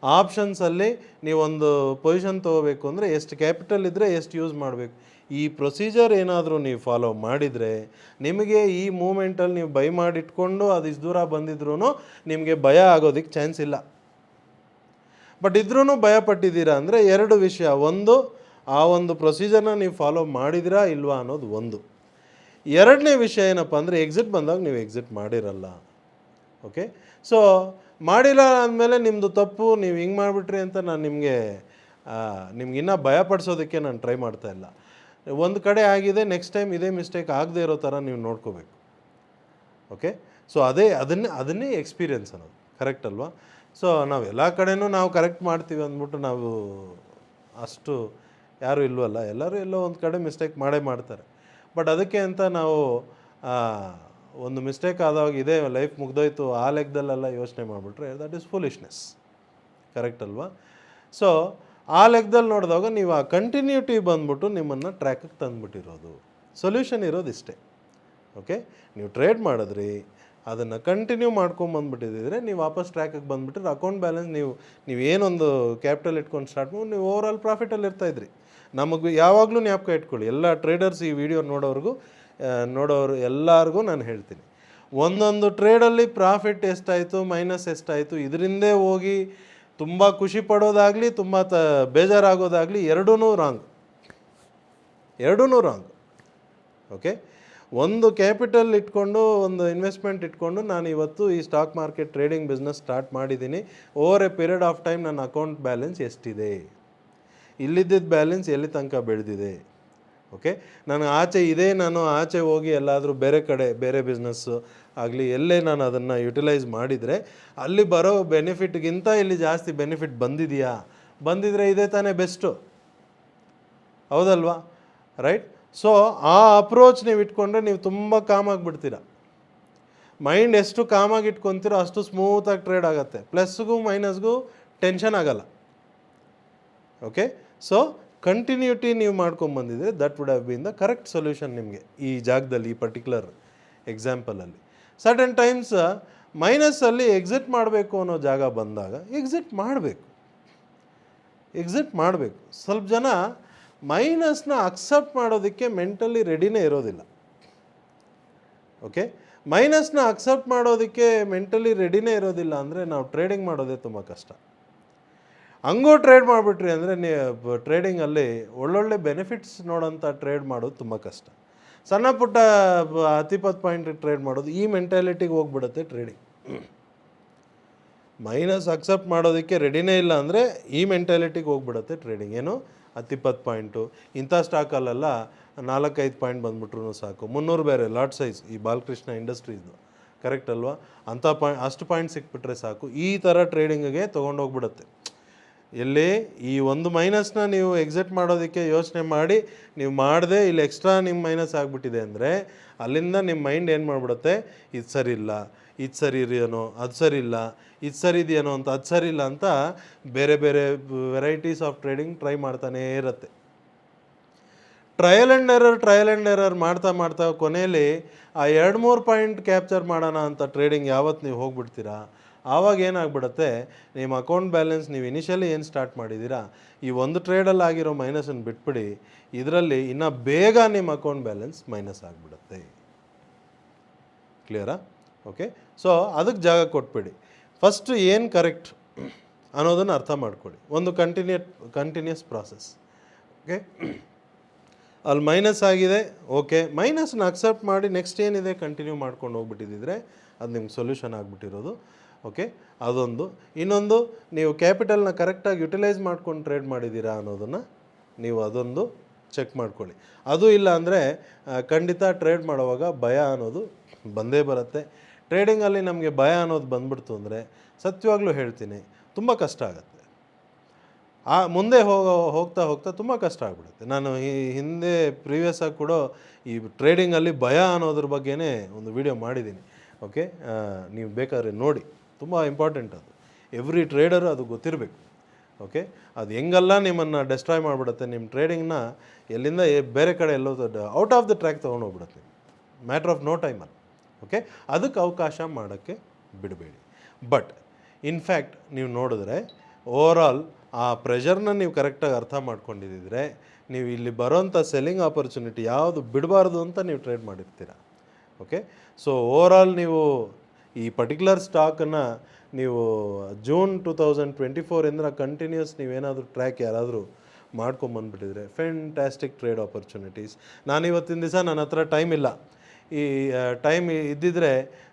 ಆಪ್ಷನ್ಸಲ್ಲಿ ನೀವೊಂದು ಪೊಸಿಷನ್ ತೊಗೋಬೇಕು ಅಂದರೆ ಎಷ್ಟು ಕ್ಯಾಪಿಟಲ್ ಇದ್ದರೆ ಎಷ್ಟು ಯೂಸ್ ಮಾಡಬೇಕು, ಈ ಪ್ರೊಸೀಜರ್ ಏನಾದರೂ ನೀವು ಫಾಲೋ ಮಾಡಿದರೆ ನಿಮಗೆ ಈ ಮೂಮೆಂಟಲ್ಲಿ ನೀವು ಬೈ ಮಾಡಿಟ್ಕೊಂಡು ಅದು ಇಷ್ಟು ದೂರ ಬಂದಿದ್ರೂ ನಿಮಗೆ ಭಯ ಆಗೋದಕ್ಕೆ ಚಾನ್ಸ್ ಇಲ್ಲ. ಬಟ್ ಇದ್ರೂ ಭಯ ಪಟ್ಟಿದ್ದೀರಾ ಅಂದರೆ 2 ವಿಷಯ. ಒಂದು, ಆ ಒಂದು ಪ್ರೊಸೀಜರ್ನ ನೀವು ಫಾಲೋ ಮಾಡಿದಿರಾ ಇಲ್ವಾ ಅನ್ನೋದು ಒಂದು. 2ನೇ ವಿಷಯ ಏನಪ್ಪ ಅಂದರೆ ಎಕ್ಸಿಟ್ ಬಂದಾಗ ನೀವು ಎಕ್ಸಿಟ್ ಮಾಡಿರಲ್ಲ. ಓಕೆ, ಸೊ ಮಾಡಿಲ್ಲ ಅಂದಮೇಲೆ ನಿಮ್ಮದು ತಪ್ಪು, ನೀವು ಹಿಂಗೆ ಮಾಡಿಬಿಟ್ರಿ ಅಂತ ನಾನು ನಿಮಗೆ ಇನ್ನೂ ಭಯಪಡಿಸೋದಕ್ಕೆ ನಾನು ಟ್ರೈ ಮಾಡ್ತಾಯಿಲ್ಲ. ಒಂದು ಕಡೆ ಆಗಿದೆ, ನೆಕ್ಸ್ಟ್ ಟೈಮ್ ಇದೇ ಮಿಸ್ಟೇಕ್ ಆಗದೆ ಇರೋ ಥರ ನೀವು ನೋಡ್ಕೋಬೇಕು. ಓಕೆ, ಸೊ ಅದನ್ನೇ ಎಕ್ಸ್ಪೀರಿಯನ್ಸ್ ಅನ್ನೋದು. ಕರೆಕ್ಟ್ ಅಲ್ವಾ? ಸೊ ನಾವು ಎಲ್ಲ ಕಡೆನೂ ನಾವು ಕರೆಕ್ಟ್ ಮಾಡ್ತೀವಿ ಅಂದ್ಬಿಟ್ಟು ನಾವು ಅಷ್ಟು ಯಾರೂ ಇಲ್ವಲ್ಲ, ಎಲ್ಲರೂ ಎಲ್ಲೋ ಒಂದು ಕಡೆ ಮಿಸ್ಟೇಕ್ ಮಾಡೇ ಮಾಡ್ತಾರೆ. ಬಟ್ ಅದಕ್ಕೆ ಅಂತ ನಾವು ಒಂದು ಮಿಸ್ಟೇಕ್ ಆದಾಗ ಇದೇ ಲೈಫ್ ಮುಗ್ದೋಯ್ತು ಆ ಲೆಕ್ಕದಲ್ಲೆಲ್ಲ ಯೋಚನೆ ಮಾಡಿಬಿಟ್ರೆ ದಟ್ ಈಸ್ ಫೂಲಿಶ್ನೆಸ್. ಕರೆಕ್ಟ್ ಅಲ್ವಾ? ಸೊ ಆ ಲೆಕ್ಕದಲ್ಲಿ ನೋಡಿದಾಗ ನೀವು ಆ ಕಂಟಿನ್ಯೂಟಿ ಬಂದ್ಬಿಟ್ಟು ನಿಮ್ಮನ್ನು ಟ್ರ್ಯಾಕಿಗೆ ತಂದುಬಿಟ್ಟಿರೋದು. ಸೊಲ್ಯೂಷನ್ ಇರೋದು ಇಷ್ಟೇ. ಓಕೆ, ನೀವು ಟ್ರೇಡ್ ಮಾಡಿದ್ರಿ, ಅದನ್ನು ಕಂಟಿನ್ಯೂ ಮಾಡ್ಕೊಂಬಂದ್ಬಿಟ್ಟಿದ್ದರೆ ನೀವು ವಾಪಸ್ ಟ್ರ್ಯಾಕಿಗೆ ಬಂದುಬಿಟ್ರೆ ಅಕೌಂಟ್ ಬ್ಯಾಲೆನ್ಸ್ ನೀವು ಏನೊಂದು ಕ್ಯಾಪಿಟಲ್ ಇಟ್ಕೊಂಡು ಸ್ಟಾರ್ಟ್ ಮಾಡಿ ನೀವು ಓವರ್ ಆಲ್ ಪ್ರಾಫಿಟಲ್ಲಿ ಇರ್ತಾಯಿದ್ರಿ. ನಮಗೆ ಯಾವಾಗಲೂ ಜ್ಞಾಪಕ ಇಟ್ಕೊಳ್ಳಿ, ಎಲ್ಲ ಟ್ರೇಡರ್ಸ್ ಈ ವಿಡಿಯೋ ನೋಡೋರು ಎಲ್ಲರಿಗೂ ನಾನು ಹೇಳ್ತೀನಿ, ಒಂದೊಂದು ಟ್ರೇಡಲ್ಲಿ ಪ್ರಾಫಿಟ್ ಎಷ್ಟಾಯಿತು ಮೈನಸ್ ಎಷ್ಟಾಯಿತು ಇದರಿಂದೇ ಹೋಗಿ ತುಂಬ ಖುಷಿ ಪಡೋದಾಗಲಿ ತುಂಬ ಬೇಜಾರಾಗೋದಾಗಲಿ ಎರಡೂ ರಾಂಗ್. ಓಕೆ, ಒಂದು ಕ್ಯಾಪಿಟಲ್ ಇಟ್ಕೊಂಡು ಒಂದು ಇನ್ವೆಸ್ಟ್ಮೆಂಟ್ ಇಟ್ಕೊಂಡು ನಾನು ಇವತ್ತು ಈ stock market trading business start ಮಾಡಿದ್ದೀನಿ, over a period of time ನನ್ನ ಅಕೌಂಟ್ ಬ್ಯಾಲೆನ್ಸ್ ಎಷ್ಟಿದೆ, ಇಲ್ಲಿದ್ದ ಬ್ಯಾಲೆನ್ಸ್ ಎಲ್ಲಿ ತನಕ ಬೆಳೆದಿದೆ. ಓಕೆ, ನಾನು ಆಚೆ ಹೋಗಿ ಎಲ್ಲಾದರೂ ಬೇರೆ ಕಡೆ ಬೇರೆ ಬಿಸ್ನೆಸ್ಸು ಆಗಲಿ ಎಲ್ಲೇ ನಾನು ಅದನ್ನು ಯುಟಿಲೈಸ್ ಮಾಡಿದರೆ ಅಲ್ಲಿ ಬರೋ ಬೆನಿಫಿಟ್ಗಿಂತ ಇಲ್ಲಿ ಜಾಸ್ತಿ ಬೆನಿಫಿಟ್ ಬಂದಿದ್ರೆ ಇದೇ ತಾನೇ ಬೆಸ್ಟು, ಹೌದಲ್ವಾ? ರೈಟ್? ಸೊ ಆ ಅಪ್ರೋಚ್ ನೀವು ಇಟ್ಕೊಂಡ್ರೆ ನೀವು ತುಂಬ ಕಾಮಾಗಿಬಿಡ್ತೀರ. ಮೈಂಡ್ ಎಷ್ಟು ಕಾಮಾಗಿ ಇಟ್ಕೊತೀರೋ ಅಷ್ಟು ಸ್ಮೂತಾಗಿ ಟ್ರೇಡ್ ಆಗುತ್ತೆ, ಪ್ಲಸ್ಗೂ ಮೈನಸ್ಗೂ ಟೆನ್ಷನ್ ಆಗಲ್ಲ. ಓಕೆ, ಸೊ ಕಂಟಿನ್ಯೂಟಿ ನೀವು ಮಾಡ್ಕೊಂಬಂದಿದ್ರೆ that would have been the correct solution ನಿಮಗೆ ಈ ಜಾಗದಲ್ಲಿ, ಈ ಪರ್ಟಿಕ್ಯುಲರ್ ಎಕ್ಸಾಂಪಲಲ್ಲಿ. ಸರ್ಟನ್ ಟೈಮ್ಸ್ ಮೈನಸ್ಸಲ್ಲಿ ಎಕ್ಸಿಟ್ ಮಾಡಬೇಕು ಅನ್ನೋ ಜಾಗ ಬಂದಾಗ ಎಕ್ಸಿಟ್ ಮಾಡಬೇಕು. ಸ್ವಲ್ಪ ಜನ ಮೈನಸ್ನ ಅಕ್ಸೆಪ್ಟ್ ಮಾಡೋದಕ್ಕೆ ಮೆಂಟಲಿ ರೆಡಿನೇ ಇರೋದಿಲ್ಲ. ಓಕೆ, ಮೈನಸ್ನ ಅಕ್ಸೆಪ್ಟ್ ಮಾಡೋದಕ್ಕೆ ಮೆಂಟಲಿ ರೆಡಿನೇ ಇರೋದಿಲ್ಲ ಅಂದರೆ ನಾವು ಟ್ರೇಡಿಂಗ್ ಮಾಡೋದೇ ತುಂಬ ಕಷ್ಟ. ಹಂಗೂ ಟ್ರೇಡ್ ಮಾಡಿಬಿಟ್ರಿ ಅಂದರೆ ನೀವು ಟ್ರೇಡಿಂಗಲ್ಲಿ ಒಳ್ಳೊಳ್ಳೆ ಬೆನಿಫಿಟ್ಸ್ ನೋಡೋಂಥ ಟ್ರೇಡ್ ಮಾಡೋದು ತುಂಬ ಕಷ್ಟ. ಸಣ್ಣ ಪುಟ್ಟ 10-20 ಪಾಯಿಂಟ್ ಟ್ರೇಡ್ ಮಾಡೋದು ಈ ಮೆಂಟಾಲಿಟಿಗೆ ಹೋಗ್ಬಿಡುತ್ತೆ ಟ್ರೇಡಿಂಗ್. ಮೈನಸ್ ಅಕ್ಸೆಪ್ಟ್ ಮಾಡೋದಕ್ಕೆ ರೆಡಿನೇ ಇಲ್ಲ ಅಂದರೆ ಈ ಮೆಂಟಾಲಿಟಿಗೆ ಹೋಗ್ಬಿಡುತ್ತೆ ಟ್ರೇಡಿಂಗ್. ಏನು 10-20 ಪಾಯಿಂಟು, ಇಂಥ ಸ್ಟಾಕಲ್ಲೆಲ್ಲ 4-5 ಪಾಯಿಂಟ್ ಬಂದುಬಿಟ್ರು ಸಾಕು. 300 ಬೇರೆ ಲಾಟ್ ಸೈಜ್ ಈ ಬಾಲಕೃಷ್ಣ ಇಂಡಸ್ಟ್ರೀಸ್ದು. ಕರೆಕ್ಟ್ ಅಲ್ವಾ? ಅಂಥ ಅಷ್ಟು ಪಾಯಿಂಟ್ ಸಿಕ್ಬಿಟ್ರೆ ಸಾಕು, ಈ ಥರ ಟ್ರೇಡಿಂಗಿಗೆ ತೊಗೊಂಡೋಗ್ಬಿಡುತ್ತೆ. ಎಲ್ಲಿ ಈ ಒಂದು ಮೈನಸ್ನ ನೀವು ಎಕ್ಸಿಟ್ ಮಾಡೋದಕ್ಕೆ ಯೋಚನೆ ಮಾಡಿ ನೀವು ಮಾಡದೆ ಇಲ್ಲಿ ಎಕ್ಸ್ಟ್ರಾ ನಿಮ್ಮ ಮೈನಸ್ ಆಗಿಬಿಟ್ಟಿದೆ ಅಂದರೆ ಅಲ್ಲಿಂದ ನಿಮ್ಮ ಮೈಂಡ್ ಏನು ಮಾಡಿಬಿಡುತ್ತೆ, ಇದು ಸರಿ ಇಲ್ಲ, ಇದು ಸರಿ ಇದೆಯೇನೋ, ಅದು ಸರಿ ಇಲ್ಲ, ಇದು ಸರಿ ಇದೆಯೇನೋ ಅಂತ, ಅದು ಸರಿ ಇಲ್ಲ ಅಂತ ಬೇರೆ ಬೇರೆ ವೆರೈಟೀಸ್ ಆಫ್ ಟ್ರೇಡಿಂಗ್ ಟ್ರೈ ಮಾಡ್ತಾನೇ ಇರುತ್ತೆ. ಟ್ರಯಲ್ ಆ್ಯಂಡ್ ಎರರ್ ಮಾಡ್ತಾ ಕೊನೆಯಲ್ಲಿ ಆ 2-3 ಪಾಯಿಂಟ್ ಕ್ಯಾಪ್ಚರ್ ಮಾಡೋಣ ಅಂತ ಟ್ರೇಡಿಂಗ್ ಯಾವತ್ತು ನೀವು ಹೋಗ್ಬಿಡ್ತೀರಾ, ಆವಾಗ ಏನಾಗ್ಬಿಡುತ್ತೆ, ನಿಮ್ಮ ಅಕೌಂಟ್ ಬ್ಯಾಲೆನ್ಸ್ ನೀವು ಇನಿಷಿಯಲಿ ಏನು ಸ್ಟಾರ್ಟ್ ಮಾಡಿದ್ದೀರಾ ಈ ಒಂದು ಟ್ರೇಡಲ್ಲಿ ಆಗಿರೋ ಮೈನಸನ್ನು ಬಿಟ್ಬಿಡಿ, ಇದರಲ್ಲಿ ಇನ್ನೂ ಬೇಗ ನಿಮ್ಮ ಅಕೌಂಟ್ ಬ್ಯಾಲೆನ್ಸ್ ಮೈನಸ್ ಆಗಿಬಿಡುತ್ತೆ. ಕ್ಲಿಯರಾ? ಓಕೆ, ಸೊ ಅದಕ್ಕೆ ಜಾಗ ಕೊಟ್ಬಿಡಿ. ಫಸ್ಟು ಏನು ಕರೆಕ್ಟ್ ಅನ್ನೋದನ್ನು ಅರ್ಥ ಮಾಡ್ಕೊಳ್ಳಿ. ಒಂದು ಕಂಟಿನ್ಯೂಸ್ ಪ್ರಾಸೆಸ್. ಓಕೆ, ಅಲ್ಲಿ ಮೈನಸ್ ಆಗಿದೆ, ಓಕೆ, ಮೈನಸ್ನ ಅಕ್ಸೆಪ್ಟ್ ಮಾಡಿ ನೆಕ್ಸ್ಟ್ ಏನಿದೆ ಕಂಟಿನ್ಯೂ ಮಾಡ್ಕೊಂಡು ಹೋಗ್ಬಿಟ್ಟಿದ್ದರೆ ಅದು ನಿಮ್ಗೆ ಸೊಲ್ಯೂಷನ್ ಆಗಿಬಿಟ್ಟಿರೋದು. ಓಕೆ, ಅದೊಂದು. ಇನ್ನೊಂದು, ನೀವು ಕ್ಯಾಪಿಟಲ್ನ ಕರೆಕ್ಟಾಗಿ ಯುಟಿಲೈಸ್ ಮಾಡ್ಕೊಂಡು ಟ್ರೇಡ್ ಮಾಡಿದ್ದೀರಾ ಅನ್ನೋದನ್ನು ನೀವು ಅದೊಂದು ಚೆಕ್ ಮಾಡ್ಕೊಳ್ಳಿ. ಅದು ಇಲ್ಲ ಅಂದರೆ ಖಂಡಿತ ಟ್ರೇಡ್ ಮಾಡುವಾಗ ಭಯ ಅನ್ನೋದು ಬಂದೇ ಬರುತ್ತೆ. ಟ್ರೇಡಿಂಗಲ್ಲಿ ನಮಗೆ ಭಯ ಅನ್ನೋದು ಬಂದ್ಬಿಡ್ತು ಅಂದರೆ ಸತ್ಯವಾಗ್ಲೂ ಹೇಳ್ತೀನಿ ತುಂಬ ಕಷ್ಟ ಆಗುತ್ತೆ. ಮುಂದೆ ಹೋಗ್ತಾ ಹೋಗ್ತಾ ತುಂಬ ಕಷ್ಟ ಆಗ್ಬಿಡುತ್ತೆ. ನಾನು ಈ ಹಿಂದೆ ಪ್ರೀವಿಯಸ್ ಆಗಿ ಕೂಡ ಈ ಟ್ರೇಡಿಂಗಲ್ಲಿ ಭಯ ಅನ್ನೋದ್ರ ಬಗ್ಗೆನೇ ಒಂದು ವಿಡಿಯೋ ಮಾಡಿದ್ದೀನಿ. ಓಕೆ, ನೀವು ಬೇಕಾದ್ರೆ ನೋಡಿ, ತುಂಬ ಇಂಪಾರ್ಟೆಂಟ್ ಅದು. ಎವ್ರಿ ಟ್ರೇಡರು ಅದು ಗೊತ್ತಿರಬೇಕು. ಓಕೆ, ಅದು ಹೆಂಗೆಲ್ಲ ನಿಮ್ಮನ್ನು ಡೆಸ್ಟ್ರಾಯ್ ಮಾಡಿಬಿಡುತ್ತೆ, ನಿಮ್ಮ ಟ್ರೇಡಿಂಗ್ನ ಎಲ್ಲಿಂದ ಬೇರೆ ಕಡೆ ಎಲ್ಲೋ ಔಟ್ ಆಫ್ ದ ಟ್ರ್ಯಾಕ್ ತೊಗೊಂಡೋಗ್ಬಿಡುತ್ತೆ ಮ್ಯಾಟ್ರ್ ಆಫ್ ನೋ ಟೈಮಲ್ಲಿ. ಓಕೆ, ಅದಕ್ಕೆ ಅವಕಾಶ ಮಾಡೋಕ್ಕೆ ಬಿಡಬೇಡಿ. ಬಟ್ ಇನ್ಫ್ಯಾಕ್ಟ್ ನೀವು ನೋಡಿದ್ರೆ ಓವರಾಲ್ ಆ ಪ್ರೆಷರ್ನ ನೀವು ಕರೆಕ್ಟಾಗಿ ಅರ್ಥ ಮಾಡ್ಕೊಂಡಿದ್ದರೆ ನೀವು ಇಲ್ಲಿ ಬರೋಂಥ ಸೆಲ್ಲಿಂಗ್ ಆಪರ್ಚುನಿಟಿ ಯಾವುದು ಬಿಡಬಾರ್ದು ಅಂತ ನೀವು ಟ್ರೇಡ್ ಮಾಡಿರ್ತೀರ. ಓಕೆ, ಸೊ ಓವರಾಲ್ ನೀವು ಈ ಪರ್ಟಿಕ್ಯುಲರ್ ಸ್ಟಾಕನ್ನು ನೀವು ಜೂನ್ 2024 ಕಂಟಿನ್ಯೂಸ್ ನೀವೇನಾದರೂ ಟ್ರ್ಯಾಕ್ ಯಾರಾದರೂ ಮಾಡ್ಕೊಂಬಂದುಬಿಟ್ಟಿದ್ರೆ ಫ್ಯಾಂಟಾಸ್ಟಿಕ್ ಟ್ರೇಡ್ ಆಪರ್ಚುನಿಟೀಸ್. ನಾನಿವತ್ತಿನ ದಿವಸ ನನ್ನ ಹತ್ರ ಟೈಮ್ ಇಲ್ಲ. ಈ ಟೈಮ್ ಇದ್ದಿದ್ದರೆ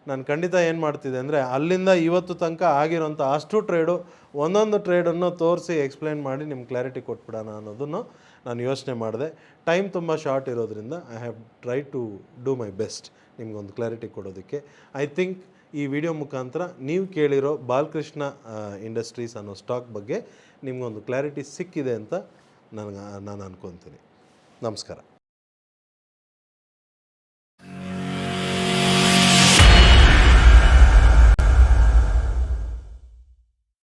ನಾನು ಖಂಡಿತ ಏನು ಮಾಡ್ತಿದ್ದೆ ಅಂದರೆ ಅಲ್ಲಿಂದ ಇವತ್ತು ತನಕ ಆಗಿರೋಂಥ ಅಷ್ಟು ಟ್ರೇಡು ಒಂದೊಂದು ಟ್ರೇಡನ್ನು ತೋರಿಸಿ ಎಕ್ಸ್ಪ್ಲೈನ್ ಮಾಡಿ ನಿಮ್ಗೆ ಕ್ಲಾರಿಟಿ ಕೊಟ್ಬಿಡೋಣ ಅನ್ನೋದನ್ನು ನಾನು ಯೋಚನೆ ಮಾಡಿದೆ. ಟೈಮ್ ತುಂಬ ಶಾರ್ಟ್ ಇರೋದ್ರಿಂದ I have try to do my best ನಿಮ್ಗೊಂದು ಕ್ಲಾರಿಟಿ ಕೊಡೋದಕ್ಕೆ. ಐ ಥಿಂಕ್ ಈ ವಿಡಿಯೋ ಮುಖಾಂತರ ನೀವು ಕೇಳಿರೋ ಬಾಲಕೃಷ್ಣ ಇಂಡಸ್ಟ್ರೀಸ್ ಅನ್ನೋ ಸ್ಟಾಕ್ ಬಗ್ಗೆ ನಿಮಗೊಂದು ಕ್ಲಾರಿಟಿ ಸಿಕ್ಕಿದೆ ಅಂತ ನಾನು ಅನ್ಕೊತೀನಿ. ನಮಸ್ಕಾರ.